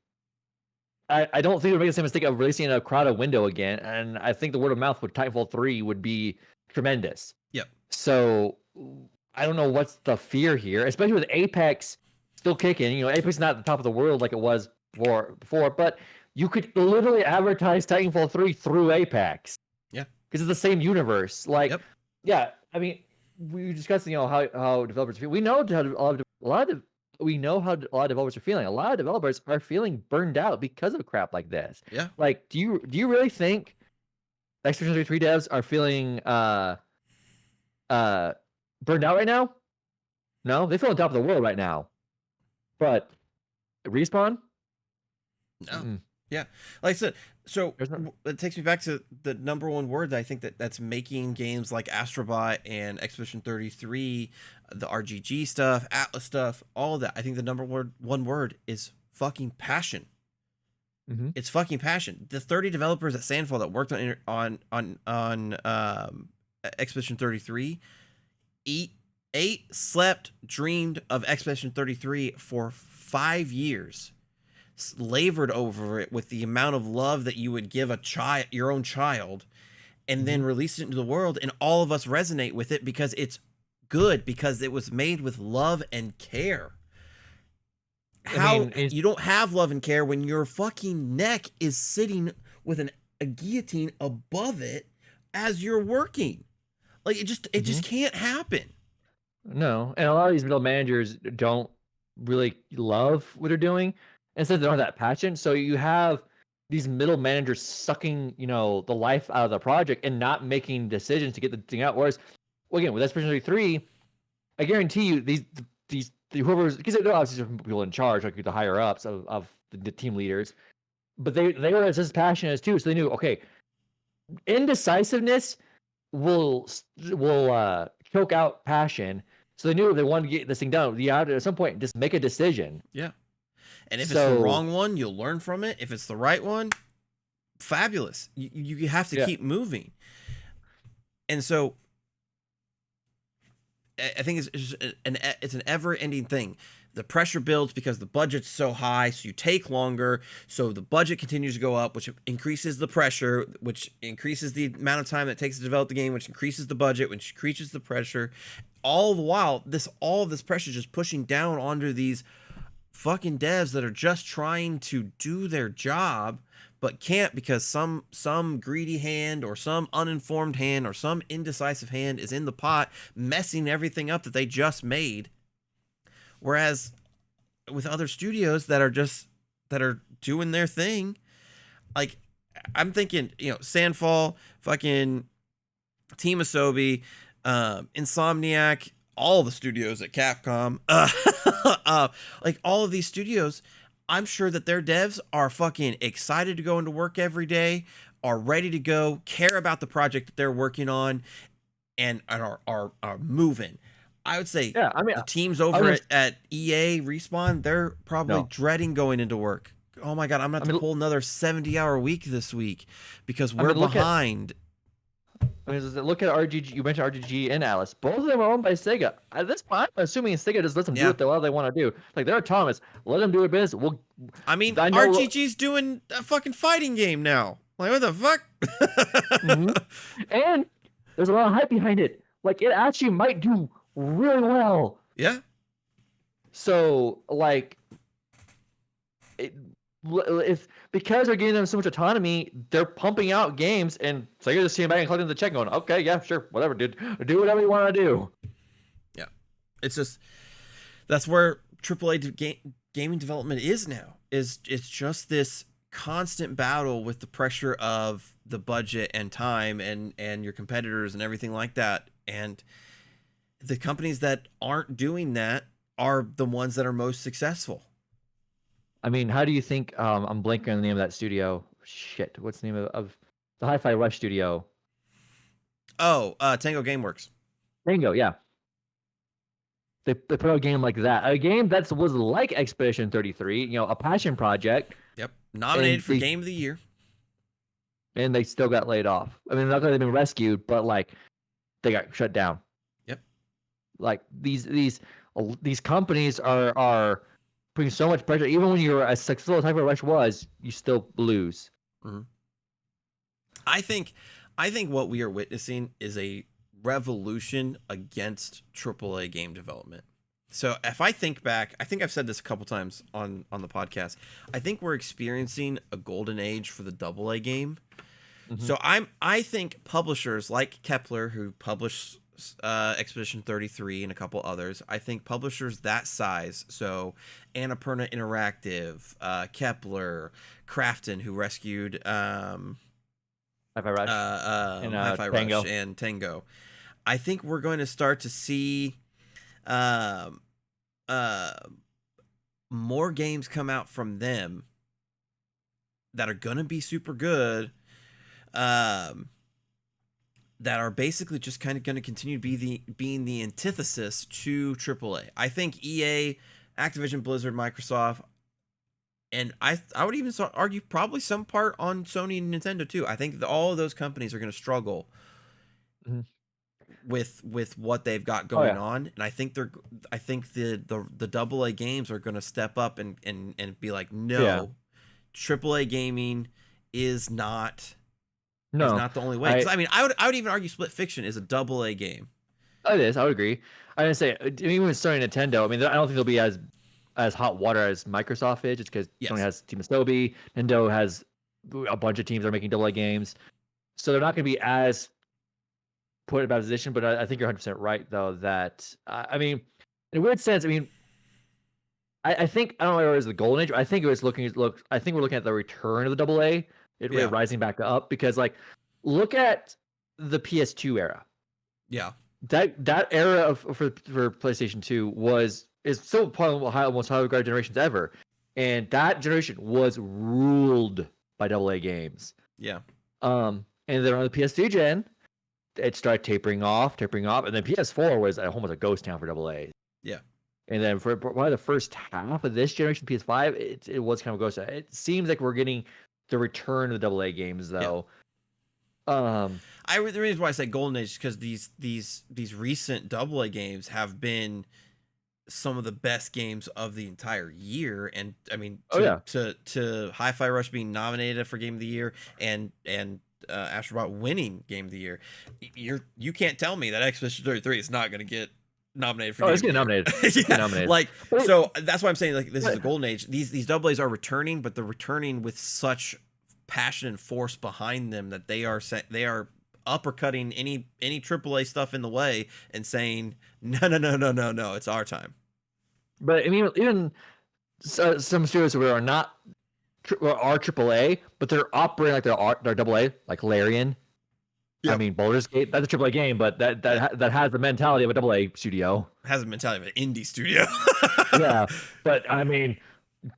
don't think we'd make the same mistake of releasing a crowded window again, and I think the word of mouth with Titanfall 3 would be tremendous. Yep. So I don't know what's the fear here, especially with Apex still kicking. You know, Apex is not at the top of the world like it was before, but you could literally advertise Titanfall 3 through Apex. Yeah. Because it's the same universe. Like, yeah, I mean, we discussed, you know, how developers feel. We know how a lot of developers are feeling. A lot of developers are feeling burned out because of crap like this. Yeah. Like, do you really think Xbox 3 devs are feeling burned out right now? No, they feel on top of the world right now. But Respawn? No. Mm-mm. Yeah. Like I said, so it takes me back to the number one word that I think that's making games like Astrobot and Expedition 33, the RGG stuff, Atlas stuff, all of that. I think the number one word is fucking passion. Mm-hmm. It's fucking passion. The 30 developers at Sandfall that worked on Expedition 33 ate, slept, dreamed of Expedition 33 for 5 years. Labored over it with the amount of love that you would give your own child, and then release it into the world, and all of us resonate with it because it's good, because it was made with love and care. You don't have love and care when your fucking neck is sitting with a guillotine above it as you're working. Like, it just can't happen. No, and a lot of these middle managers don't really love what they're doing. Instead, they don't have that passion. So you have these middle managers sucking, you know, the life out of the project and not making decisions to get the thing out. Whereas, again, with Expedition 33, I guarantee you these whoever's, because they're obviously people in charge, like the higher ups of the team leaders, but they were as passionate as too. So they knew, okay, indecisiveness will choke out passion. So they knew if they wanted to get this thing done, you had to, at some point, just make a decision. Yeah. And if it's the wrong one, you'll learn from it. If it's the right one, fabulous. You have to Yeah. keep moving. And so I think it's an ever-ending thing. The pressure builds because the budget's so high, so you take longer, so the budget continues to go up, which increases the pressure, which increases the amount of time that it takes to develop the game, which increases the budget, which increases the pressure. All the while, all of this pressure is just pushing down onto these fucking devs that are just trying to do their job but can't because some greedy hand or some uninformed hand or some indecisive hand is in the pot messing everything up that they just made. Whereas with other studios that are doing their thing, like I'm thinking, Sandfall, fucking Team Asobi, Insomniac, all the studios at Capcom, like all of these studios, I'm sure that their devs are fucking excited to go into work every day, are ready to go, care about the project that they're working on, and are moving. I would say Yeah, I mean, the teams I over was at EA Respawn, they're probably no. dreading going into work. Oh my god, I'm gonna I have to mean, pull another 70-hour week this week because I we're mean, look at. behind. I mean, look at RGG. You mentioned RGG and Alice. Both of them are owned by Sega. At this point, I'm assuming Sega just lets them do Yeah. what they want to do. Like they're autonomous. Let them do their business. I mean, I know. RGG's doing a fucking fighting game now. Like, what the fuck? Mhm. And there's a lot of hype behind it. Like it actually might do really well. Yeah. So like, if because they're giving them so much autonomy, they're pumping out games, and Sega just sitting back and collecting the check, going, "Okay, yeah, sure, whatever, dude, do whatever you want to do." Yeah. It's just that's where AAA gaming development is now. It's just this constant battle with the pressure of the budget and time and your competitors and everything like that. And the companies that aren't doing that are the ones that are most successful. I mean, how do you think? I'm blanking on the name of that studio. Shit, what's the name of the Hi-Fi Rush studio? Oh, Tango Gameworks. Tango, yeah. They put out a game like that, a game that was like Expedition 33, a passion project. Yep. Nominated for Game of the Year. And they still got laid off. I mean, not that they've been rescued, but like they got shut down. Yep. Like these companies are putting so much pressure. Even when you're as successful as Hi-Fi Rush was, you still lose. Mm-hmm. I think what we are witnessing is a revolution against AAA game development. So if I think back, I think I've said this a couple times on the podcast. I think we're experiencing a golden age for the AA game. Mm-hmm. So I think publishers like Kepler, who published Expedition 33 and a couple others, I think publishers that size, so Annapurna Interactive, Kepler, Crafton, who rescued Hi-Fi Rush, and Hi-Fi Rush and Tango. I think we're going to start to see more games come out from them that are going to be super good, that are basically just kind of going to continue to being the antithesis to AAA. I think EA, Activision Blizzard, Microsoft, and I would even argue probably some part on Sony and Nintendo too. I think all of those companies are going to struggle with what they've got going on, and I think the AA games are going to step up and be like, no, AAA gaming is not the only way. Because I mean, I would even argue Split Fiction is a AA game. It is. I would agree. I would say even with Sony and Nintendo, I mean, I don't think they'll be as hot water as Microsoft is, just because Sony has Team Asobi, Nintendo has a bunch of teams that are making AA games, so they're not going to be as put in a bad position. But I think you're 100% right, though, that I mean, in a weird sense, I mean, I think I don't know if it was the golden age. I think it was I think we're looking at the return of the AA, rising back up, because like look at the PS2 era. Yeah, that era for PlayStation 2 is still probably one of the most highly regarded generations ever, and that generation was ruled by AA games. Yeah. And then on the PS3 gen, it started tapering off, and then PS4 was almost a ghost town for AA. Yeah. And then for probably the first half of this generation PS5, it was kind of a ghost town. It seems like we're getting the return of the AA games though. The reason why I say golden age is because these recent AA games have been some of the best games of the entire year, and I mean to Hi-Fi Rush being nominated for Game of the Year and Astrobot winning Game of the Year, you can't tell me that Expedition 33 is not going to get nominated for Game it's of the getting Year. nominated. It's nominated. Like, so that's why I'm saying like this is a golden age. These AA's are returning, but they're returning with such passion and force behind them that they are uppercutting any AAA stuff in the way and saying no, it's our time. But I mean, even some studios who are not are AAA, but they're operating like they're AA, like Larian. Yep. I mean, Baldur's Gate, that's a AAA game, but that has the mentality of a AA studio. Has the mentality of an indie studio. Yeah, but I mean,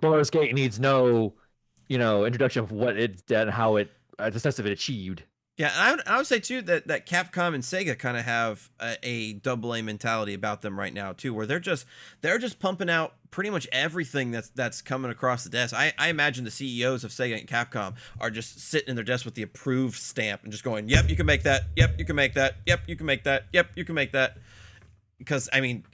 Baldur's Gate needs no, introduction of what it's done, how it, the success of it achieved. Yeah, and I would say too that Capcom and Sega kind of have a AA mentality about them right now too, where they're just pumping out pretty much everything that's coming across the desk. I imagine the CEOs of Sega and Capcom are just sitting in their desk with the approved stamp and just going, "Yep, you can make that. Yep, you can make that. Yep, you can make that. Yep, you can make that." Because I mean,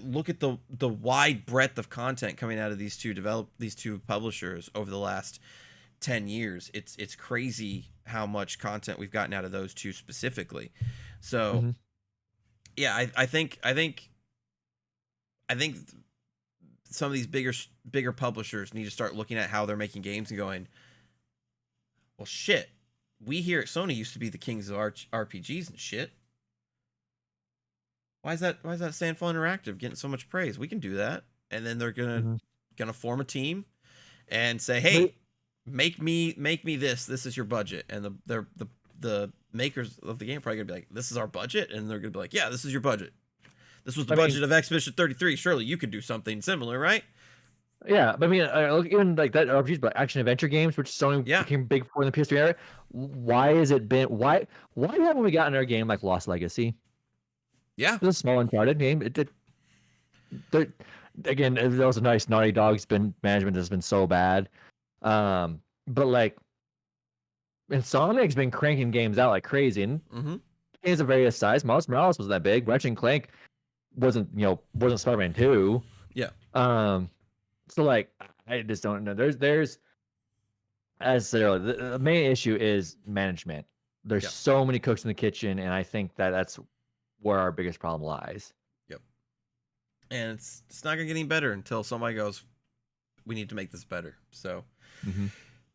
look at the wide breadth of content coming out of these two publishers over the last 10 years. It's crazy how much content we've gotten out of those two specifically. So yeah, I think some of these bigger publishers need to start looking at how they're making games and going, well shit, we here at Sony used to be the kings of RPGs and shit. Why is that Sandfall Interactive getting so much praise? We can do that. And then they're gonna form a team and say, hey, make me this is your budget, and the makers of the game are probably gonna be like, this is our budget, and they're gonna be like, yeah, this is your budget, this was the budget of Expedition 33, surely you could do something similar, right? Yeah, but I mean, even like that RPGs, but action adventure games, which Sony became big for in the PS3 era. Why haven't we gotten our game like Lost Legacy? Yeah, it's a small Uncharted game. Again, that was a nice Naughty Dog's management has been so bad. But like, and Sonic's been cranking games out like crazy, and games of various size. Miles Morales wasn't that big. Ratchet and Clank wasn't Spider-Man 2. Yeah. So like, I just don't know. There's as I said earlier, the main issue is management. There's so many cooks in the kitchen, and I think that's where our biggest problem lies. Yep. And it's not gonna get any better until somebody goes, we need to make this better. So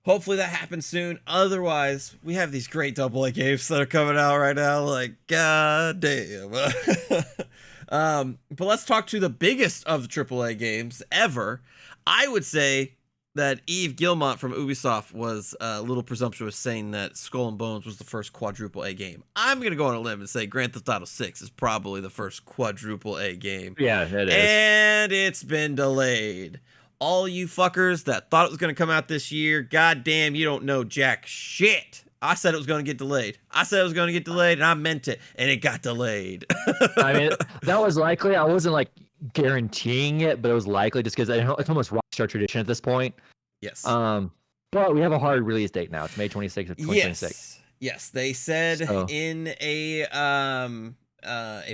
hopefully that happens soon. Otherwise, we have these great AA games that are coming out right now. Like, god damn. But let's talk to the biggest of the AAA games ever. I would say that Yves Guillemot from Ubisoft was a little presumptuous saying that Skull and Bones was the first quadruple A game. I'm going to go on a limb and say Grand Theft Auto 6 is probably the first quadruple A game. Yeah, it is. And it's been delayed. All you fuckers that thought it was going to come out this year, goddamn, you don't know jack shit. I said it was going to get delayed. And I meant it, and it got delayed. I mean, that was likely. I wasn't like guaranteeing it, but it was likely just because it's almost Rockstar tradition at this point. Yes. But we have a hard release date now. It's May 26th of 2026. Yes. They said in a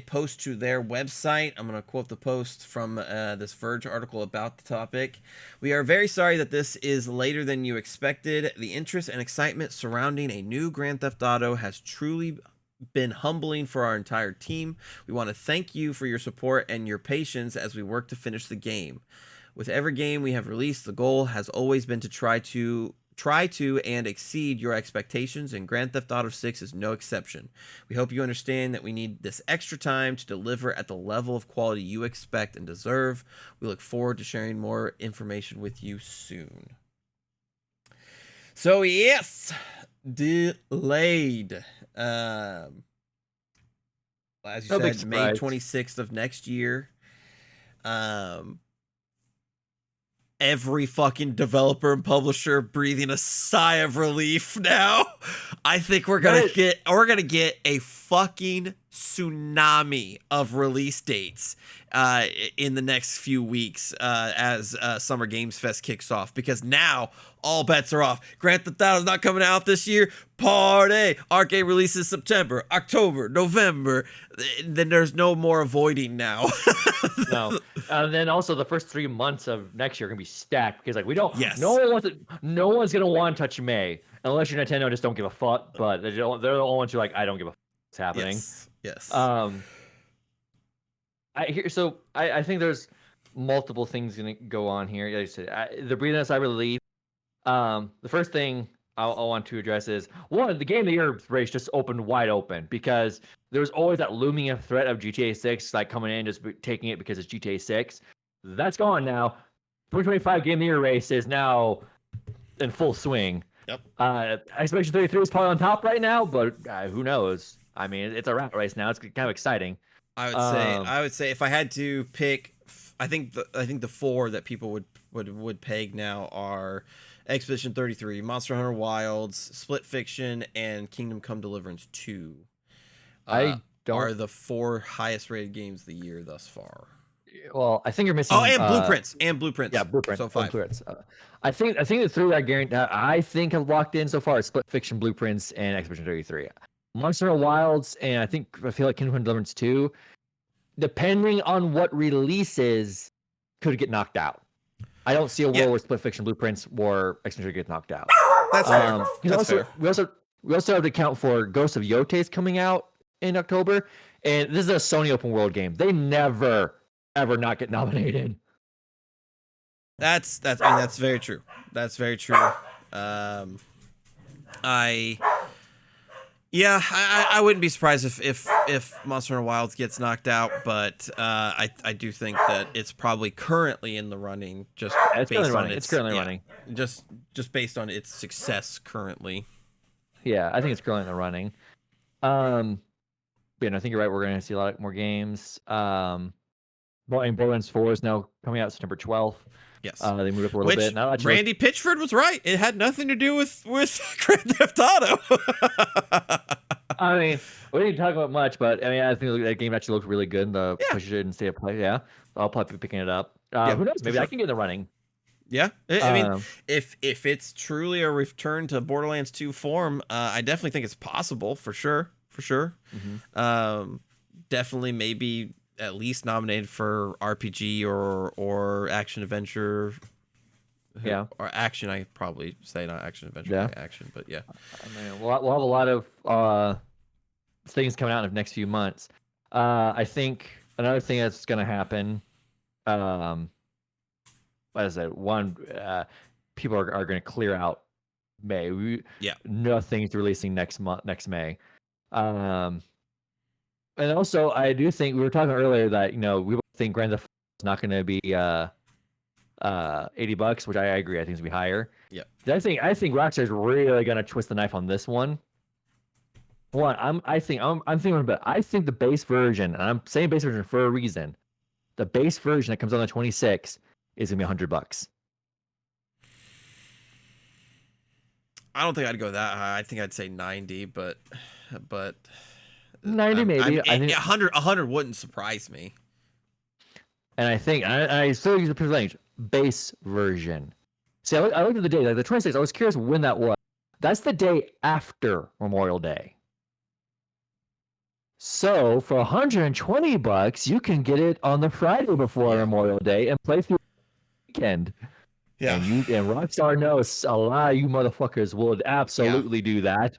post to their website, I'm going to quote the post from this Verge article about the topic. We are very sorry that this is later than you expected. The interest and excitement surrounding a new Grand Theft Auto has truly been humbling for our entire team. We want to thank you for your support and your patience as we work to finish the game. With every game we have released, the goal has always been to try to and exceed your expectations, and Grand Theft Auto 6 is no exception. We hope you understand that we need this extra time to deliver at the level of quality you expect and deserve. We look forward to sharing more information with you soon. So yes, delayed. As you said, May 26th of next year. Every fucking developer and publisher breathing a sigh of relief now. I think we're gonna get a fucking tsunami of release dates in the next few weeks as Summer Games Fest kicks off, because now all bets are off. Grand Theft Auto is not coming out this year. Party! Arcade releases September, October, November. Then there's no more avoiding now. No. And then also the first 3 months of next year are gonna be stacked, because like we don't. Yes. No one's gonna want to touch May unless you're Nintendo and just don't give a fuck. But they're the only ones who are like, I don't give a fuck what's happening. Yes. I think there's multiple things gonna go on here. Like I said, the Breathing Cyber Relief. The first thing I want to address is, one, the Game of the Year race just opened wide open, because there's always that looming threat of GTA 6 like coming in, just taking it because it's GTA 6. That's gone now. 2025 Game of the Year race is now in full swing. Yep. Expedition 33 is probably on top right now, but who knows? I mean, it's a rat race now. It's kind of exciting. I would say if I had to pick, I think the four that people would peg now are Expedition 33, Monster Hunter Wilds, Split Fiction, and Kingdom Come Deliverance 2. Are the four highest rated games of the year thus far. Well, I think you're missing. Oh, and Blueprints. Yeah, Blueprints. So 5. Blueprints. I think the three that I think have locked in so far is Split Fiction, Blueprints, and Expedition 33. Monster Hunter Wilds, and I feel like Kingdom Come Deliverance 2, depending on what releases, could get knocked out. I don't see a world where Split Fiction, Blueprints, or Expedition gets knocked out. That's fair. That's fair. We also have to account for Ghost of Yotes coming out in October, and this is a Sony open world game. They never ever not get nominated. That's very true. That's very true. I wouldn't be surprised if Monster Hunter Wilds gets knocked out, but I do think that it's probably currently in the running, just based on its running. Just based on its success currently. Yeah, I think it's currently in the running. I think you're right. We're going to see a lot more games. Borderlands 4 is now coming out September 12th. Yes. They moved up a little bit. Now Randy Pitchford was right. It had nothing to do with Grand Theft Auto. I mean, we didn't talk about much, but I mean, I think that game actually looked really good in the PlayStation and State of Play. Yeah, I'll probably be picking it up. Who knows? Maybe I can get in the running. Yeah, I mean, if it's truly a return to Borderlands 2 form, I definitely think it's possible for sure. Mm-hmm. Definitely, maybe at least nominated for RPG or action adventure. Yeah, or action. I probably say not action adventure. Yeah, action, but yeah. I mean, we'll have a lot of things coming out in the next few months. I think another thing that's going to happen. What is it? One, people are going to clear out May. Nothing's releasing next May. And also, I do think we were talking earlier that we think Grand Theft Auto is not going to be $80, which I agree. I think it's gonna be higher. Yeah. I think Rockstar's really going to twist the knife on this one. I'm thinking about. I think the base version, and I'm saying base version for a reason. The base version that comes on the 26th is gonna be $100. I don't think I'd go that high. I think I'd say 90, but 90 maybe. I think 100 wouldn't surprise me. And I think I still use the percentage base version. See, I looked at the day, like the 26th. I was curious when that was. That's the day after Memorial Day. So for $120, you can get it on the Friday before Memorial Day and play through the weekend. Yeah. And Rockstar knows a lot of you motherfuckers would absolutely do that.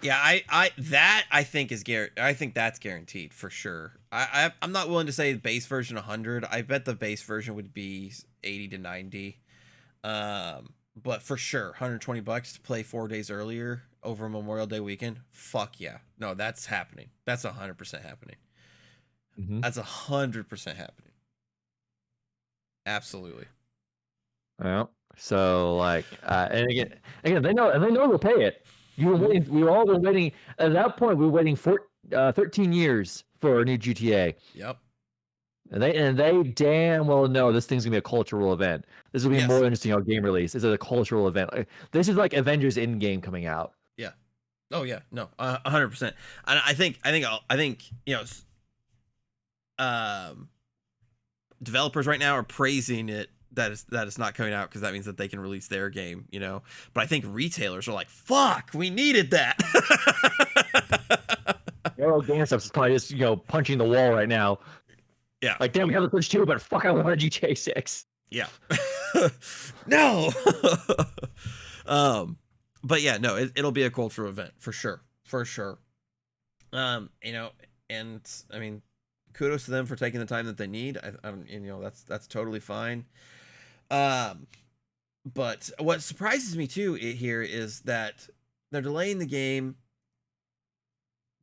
Yeah, I think that's guaranteed for sure. I'm not willing to say base version 100. I bet the base version would be 80 to 90. But for sure, $120 to play 4 days earlier over Memorial Day weekend. Fuck yeah. No, that's happening. That's 100% happening. Mm-hmm. That's 100% happening. Absolutely. Well, so and again, they know we'll pay it. We were all waiting. At that point, we were waiting for 13 years for a new GTA. Yep. And they damn well know this thing's gonna be a cultural event. This will be more interesting on game release. This is a cultural event. This is like Avengers Endgame coming out. Yeah. Oh yeah, no, 100%. And I think um, developers right now are praising it that it's not coming out because that means that they can release their game, you know. But I think retailers are like, "Fuck, we needed that." Euro GameStop is probably just punching the wall right now. Yeah, Like, damn, we have the Switch 2, but fuck, I wanted GTA 6. yeah. No. But yeah, no, it'll be a cultural event for sure, for sure. You know, and I mean, kudos to them for taking the time that they need. You know, that's totally fine. Um, but what surprises me too here is that they're delaying the game,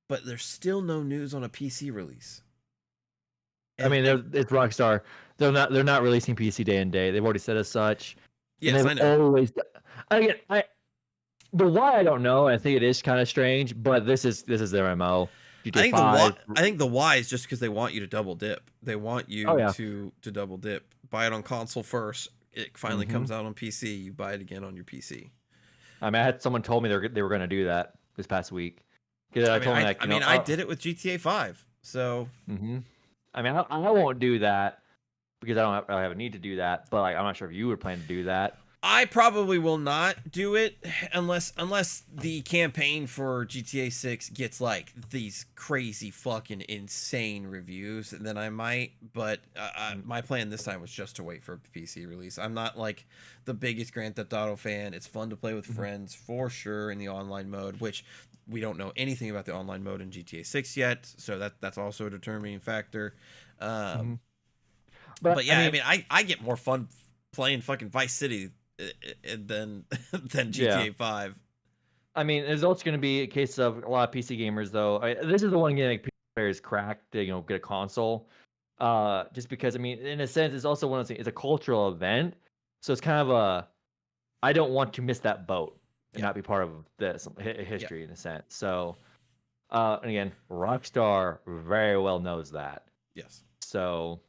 but there's still no news on a PC release. I mean, it's Rockstar. They're not releasing PC day and day. They've already said as such. Yes, I And they've know. always. Again, the why I don't know. I think it is kind of strange, but this is their MO. GTA 5. I think the why is just because they want you to double dip. They want Oh you yeah. to double dip. Buy it on console first. It finally Mm-hmm. comes out on PC. You buy it again on your PC. I mean, I had someone told me they were going to do that this past week. Because I told me like, I did it with GTA 5. So Mm-hmm. I mean, I won't do that because I don't really have a need to do that. But like, I'm not sure if you would plan to do that. I probably will not do it unless the campaign for GTA 6 gets like these crazy fucking insane reviews, and then I might. But my plan this time was just to wait for a PC release. I'm not like the biggest Grand Theft Auto fan. It's fun to play with friends for sure in the online mode, which we don't know anything about the online mode in GTA 6 yet, so that's also a determining factor. But yeah, I mean, I get more fun playing fucking Vice City than Yeah. GTA 5. I mean, it's also going to be a case of a lot of PC gamers, though. This is the one getting like, players crack to get a console. Just because, I mean, in a sense, it's also one of those things. It's a cultural event, so it's kind of a. I don't want to miss that boat and not be part of this history in a sense. So, and again, Rockstar very well knows that. Yes. So,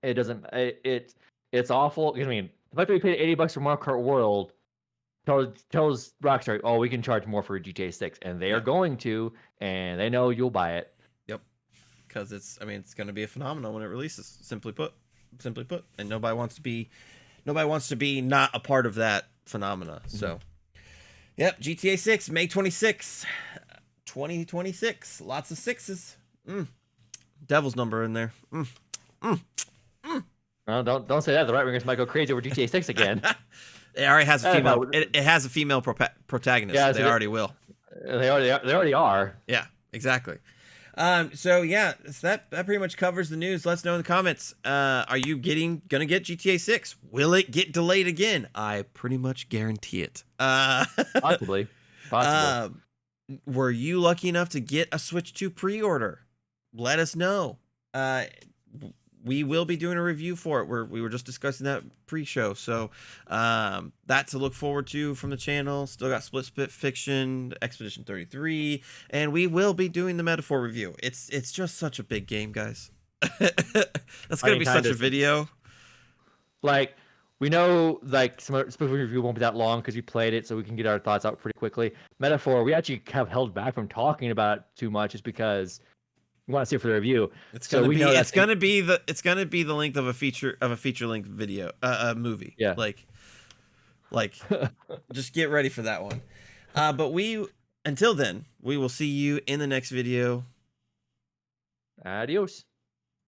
it doesn't. It's awful. I mean, the fact that we paid $80 for Mario Kart World tells Rockstar, oh, we can charge more for GTA 6, and they are going to, and they know you'll buy it. Yep. Because it's going to be a phenomenon when it releases. Simply put, and nobody wants to be not a part of that phenomena. So, yep, GTA 6, May 26th, 2026. Lots of sixes. Devil's number in there. Well, don't say that. The right wingers might go crazy over GTA 6 again. It already has a female. It has a female protagonist. Yeah, so they already will. They already are. Yeah, exactly. So yeah, that pretty much covers the news. Let us know in the comments. Are you gonna get GTA 6? Will it get delayed again? I pretty much guarantee it. Possibly. Were you lucky enough to get a Switch 2 pre-order? Let us know. We will be doing a review for it. We were just discussing that pre-show, so that to look forward to from the channel. Still got Split Fiction, Expedition 33, and we will be doing the Metaphor review. It's just such a big game, guys. That's gonna be such a video. Like, we know, like, some Split review won't be that long because we played it, so we can get our thoughts out pretty quickly. Metaphor, we actually have held back from talking about it too much, just because we want to see it for the review. It's gonna be the length of a feature length video, movie. Yeah. Like, just get ready for that one. But until then, we will see you in the next video. Adios.